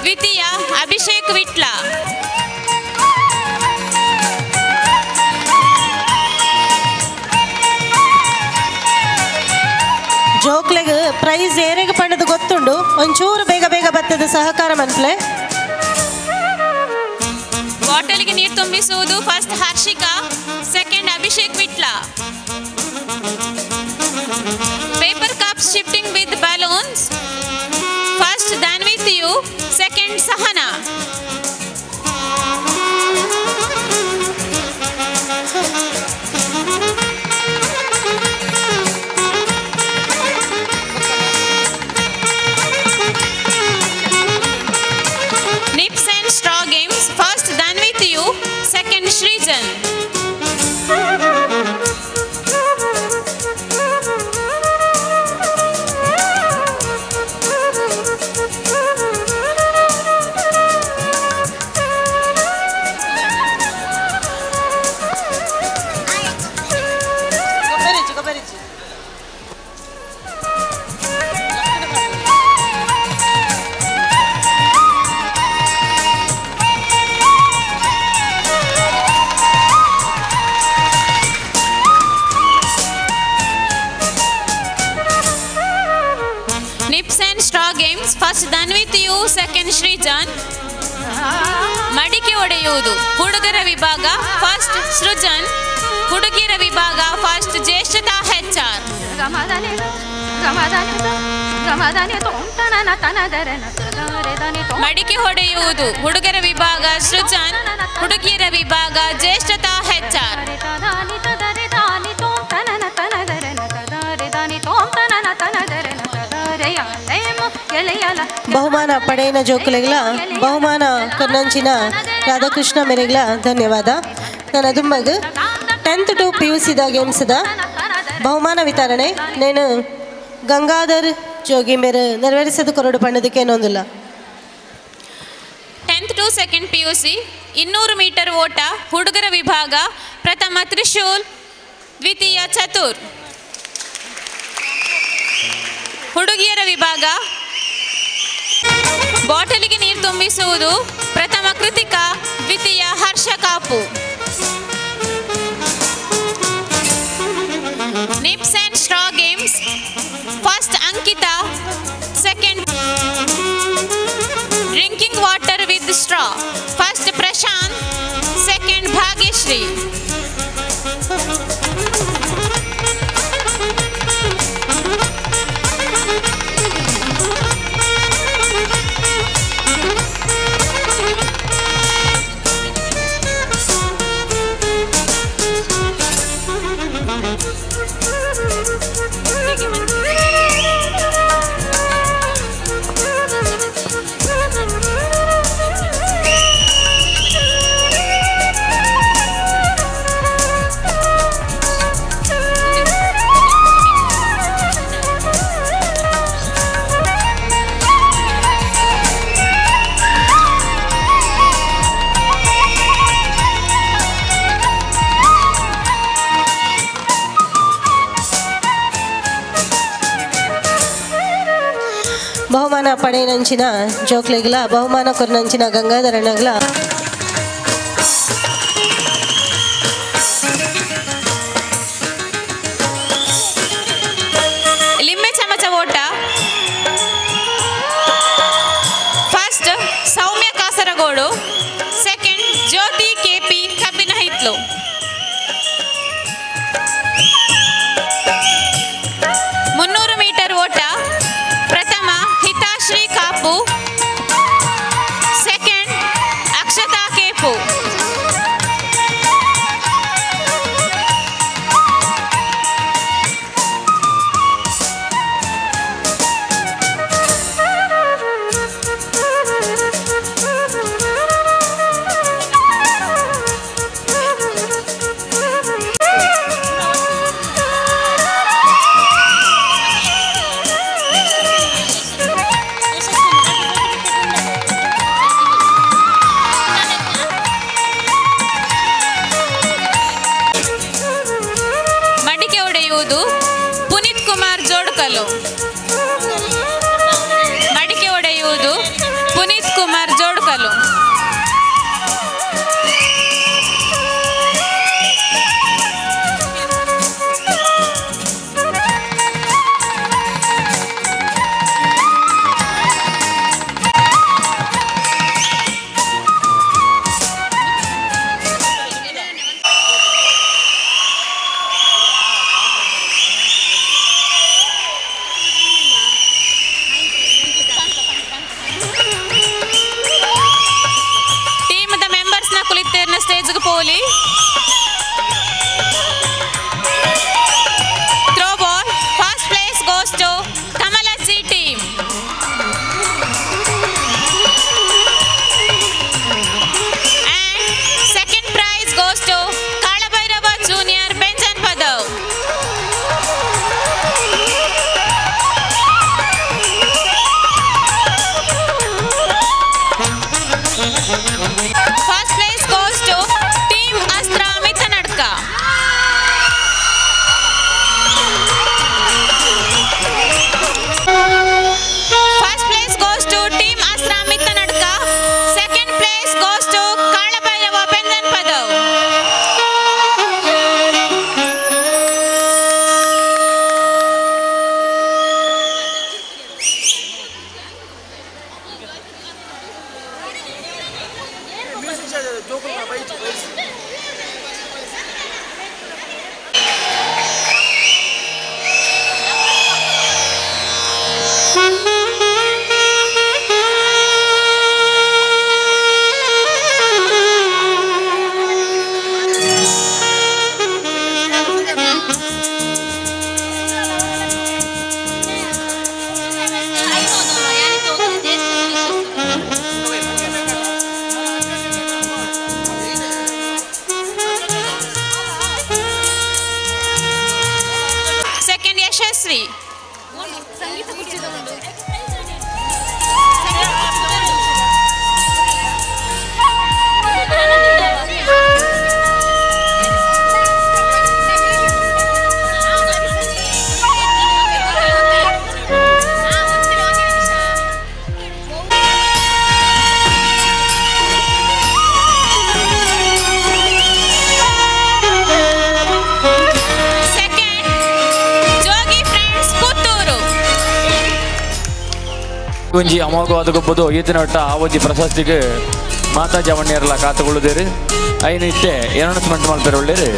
ದ್ವಿತೀಯ ಅಭಿಷೇಕ್ ವಿಟ್ಲ. ಜೋಕ್ಲೆಗ್ ಪ್ರೈಸ್ ಏರೆಗೆ ಪಡೆದು ಗೊತ್ತುಂಡು, ಒಂಚೂರು ಬೇಗ ಬೇಗ ಬರ್ತದ ಸಹಕಾರ ಮನ್ಸ್ಲೆ. ಬಾಟಲಿಗೆ ನೀರು ತುಂಬಿಸುವುದು first Harshika, second Abhishek Vitla. Paper cup shifting with balloons first ಧನ್ವಿತಿಯು, second Sahana. Nips and straw games first Dhanvithiyu, second Shrijan. Nips and straw games first Dhanvithiyu, second Shrijan. ಮಡಿಕೆ ಒಡೆಯುವುದು ಹುಡುಗರ ವಿಭಾಗ ಫಸ್ಟ್ ಸೃಜನ್, ಹುಡುಗಿಯರ ವಿಭಾಗ ಫಸ್ಟ್ ಜ್ಯೇಷ್ಠತಾ HR. ಮಡಿಕೆ ಹೊಡೆಯುವುದು ಹುಡುಗರ ವಿಭಾಗ ಸೃಜನ್, ಹುಡುಗಿಯರ ವಿಭಾಗ ಜ್ಯೇಷ್ಠತಾ HR. ಬಹುಮಾನ ಪಡೆಯನ ಜೋಕುಲೆಗ್ಲ ಬಹುಮಾನ ಕೊರ್ನಂಚಿನ ರಾಧಾಕೃಷ್ಣ ಮೇರೆಗ್ಲ ಧನ್ಯವಾದ. ನನ್ನ ದುಮ್ಮಗ್ 10th to PUC ಗೇಮ್ಸ್ದ ಬಹುಮಾನ ವಿತರಣೆ నేను ಗಂಗಾಧರ್ ಜೋಗಿ ಮೇರೆ ನೆರವೇರಿಸದು ಕೊರಡು ಪಣ್ಣದಕ್ಕೆ ಏನೊಂದಿಲ್ಲ. 10th to 2nd PUC 200 metre ಓಟ ಹುಡುಗರ ವಿಭಾಗ ಪ್ರಥಮ ತ್ರಿಶೂಲ್, ದ್ವಿತೀಯ ಚತುರ್. ಹುಡುಗಿಯರ ವಿಭಾಗ ಬಾಟಲಿಗೆ ನೀರು ತುಂಬಿಸುವುದು ಪ್ರಥಮ ಕೃತಿಕಾ, ದ್ವಿತೀಯ Harsha Kapu. Nips and straw games first Ankita, second drinking water with straw first Prashant, second Bhagyashree. ಬಹುಮಾನ ಪಡೆಯನಂಚಿನ ಜೋಕ್ಲೆಗ್ಲ ಬಹುಮಾನ ಕೊರನಂಚಿನ ಗಂಗಾಧರನಗ್ಲ ಲಿಂಬೆ ಚಮಚ ಓಟ first Soumya Kasaragod, second Jyoti KP ಕಬ್ಬಿನ ಹಿತ್ಲು. ಸೆಕೆಂಡ್ ಅಕ್ಷತಾ ಕೇಪು. ಪುನೀತ್ ಕುಮಾರ್ ಜೋಡ್ಕಲು. ಮಡಿಕೆ ಒಡೆಯುವುದು ಪುನೀತ್ ಕುಮಾರ್ ಜೋಡ್ಕಲು. ಸ್ಟೇಜ್ಗೆ ಪೋಲಿ throw ball first place goes to Kamalajji team. and second prize goes to Kalabhairava junior Benjan Padav. First place goes to Team Astra Mithanadka. First place goes to Team Astra Mithanadka. Second place goes to Kalabhairava Benjan Padav. Second Yashasvi. ಒಂಜಿ ಅಮೋಘವಾದ ಗೊಬ್ಬದು ಈತಿನ ಒಟ್ಟ ಆ ಒಂಜಿ ಪ್ರಶಸ್ತಿಗೆ ಮಾತಾ ಜವಣ್ಯರೆಲ್ಲ ಕಾತುಕೊಳ್ಳುದೇರು ಐನು ಇತ್ತೆ announcement ಮಾಡ್ತಾರೆ ಒಳ್ಳೇರು.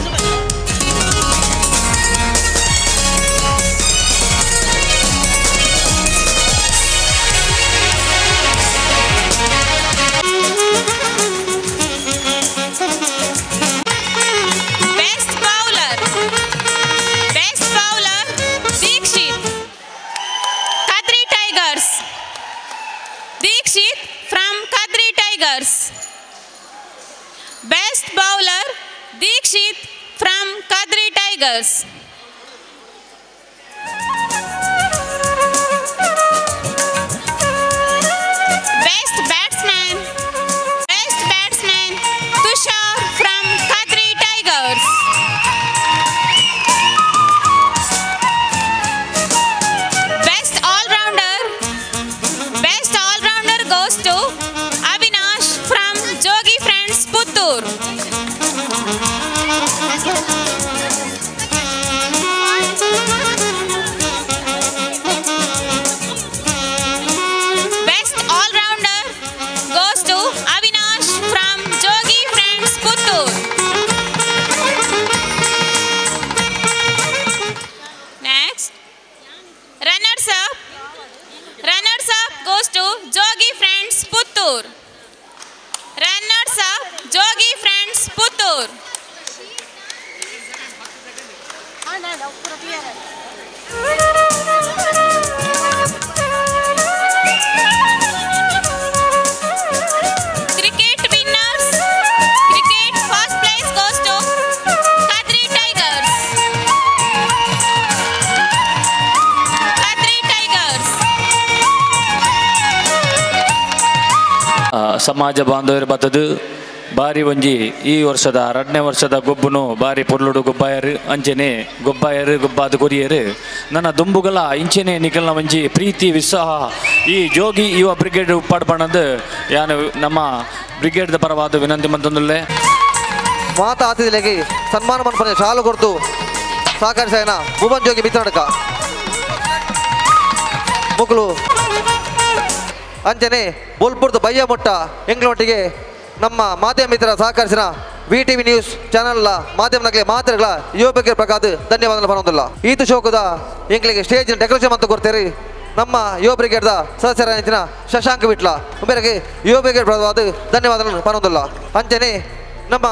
Best bowler Dikshit from Kadri Tigers. Best batsman Tushar from Kadri Tigers. Best all-rounder goes to Avinash from Jogi Friends Puttur. Best all-rounder goes to Avinash from Jogi Friends Puttur. Next, runners-up goes to Jogi Friends Puttur. Runners-up Jogi Friends Puttur. Cricket winners, cricket first place goes to Kadri Tigers. Kadri Tigers. ಸಮಾಜ ಬಾಂಧವ್ಯರು ಬತ್ತದು ಬಾರಿ ಒಂಜಿ ಈ ವರ್ಷದ 2ನೇ ವರ್ಷದ ಗೊಬ್ಬನು ಬಾರಿ ಪೊರ್ಲುಡು ಗೊಬ್ಬಾಯರು ಅಂಚೆನೆ ಗೊಬ್ಬಾದ ಕೊರಿಯರು ನನ್ನ ದುಂಬುಗಳ ಇಂಚೆನೆ ನಿಖಲ್ನ ಒಂಜಿ ಪ್ರೀತಿ ವಿಶ್ವಾಸ ಈ ಜೋಗಿ ಯುವ ಬ್ರಿಗೇಡ್ ಉಪ್ಪಾಡು ಪಣದು ಯಾನು ನಮ್ಮ ಬ್ರಿಗೇಡ್ದ ಪರವಾದ ವಿನಂತಿ ಮಂತಂದುಲ್ಲೆ ಮಾತಾ ಅತಿಥಿಗಳಿಗೆ ಸನ್ಮಾನ ಮನ್ಪನೆ ಶಾಲು ಕೊಡ್ತು ಸಹಕರಿಸೇನ ಭುವನ್ ಜೋಗಿ ಮಿತ್ರನಡಕ ಮುಗುಲು ಅಂಚನೆ ಬೋಲ್ಪುರ್ದ ಬಯ್ಯ ಮೊಟ್ಟ ಎಂಗ್ಲೊಟ್ಟಿಗೆ ನಮ್ಮ ಮಾಧ್ಯಮ ಮಿತ್ರ ಸಹಕರಿಸಿನ VTV ನ್ಯೂಸ್ ಚಾನಲ್ನ ಮಾಧ್ಯಮಗಳಿಗೆ ಮಾತ್ರಗಳ ಯುವ ಬಗ್ಗೆ ಪ್ರಕಾದ ಧನ್ಯವಾದಗಳು ಬರೋದಿಲ್ಲ ಈತು ಶೋಕದ ಎಂಗ್ಲಿಗೆ ಸ್ಟೇಜಿನ ಡೆಕೋರೇಷನ್ ಅಂತ ಕೊಡ್ತೇರಿ ನಮ್ಮ ಯುವ ಬ್ರಿಗೇಡ್ದ ಸದಸ್ಯರ ಶಶಾಂಕ್ ವಿಟ್ಲ ಮೇರೆಗೆ ಯುವ ಬ್ರಿಗೇಡ್ ಪ್ರವಾದ ಧನ್ಯವಾದಗಳು ಬರೋದಿಲ್ಲ ಅಂಚನೆ ನಮ್ಮ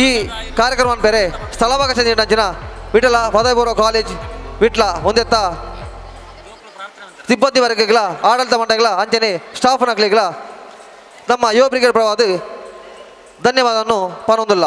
ಈ ಕಾರ್ಯಕ್ರಮ ಬೇರೆ ಸ್ಥಳಾವಕಾಶ ನೀಡಿನ ವಿಠಲ ಪದವಿ ಪೂರ್ವ ಕಾಲೇಜ್ ವಿಟ್ಲ ಒಂದೆತ್ತ ಸಿಬ್ಬಂದಿ ವರ್ಗಗಳ ಆಡಳಿತ ಮಂಡಳಿಗಳ ಅಂಚನೆ ಸ್ಟಾಫ್ ನಗಲಿಗಳ ನಮ್ಮ ಯುವ ಬ್ರಿಗೇಡ್ ಪ್ರವಾದ ಧನ್ಯವಾದವನ್ನು ಪರೊಂದಿಲ್ಲ.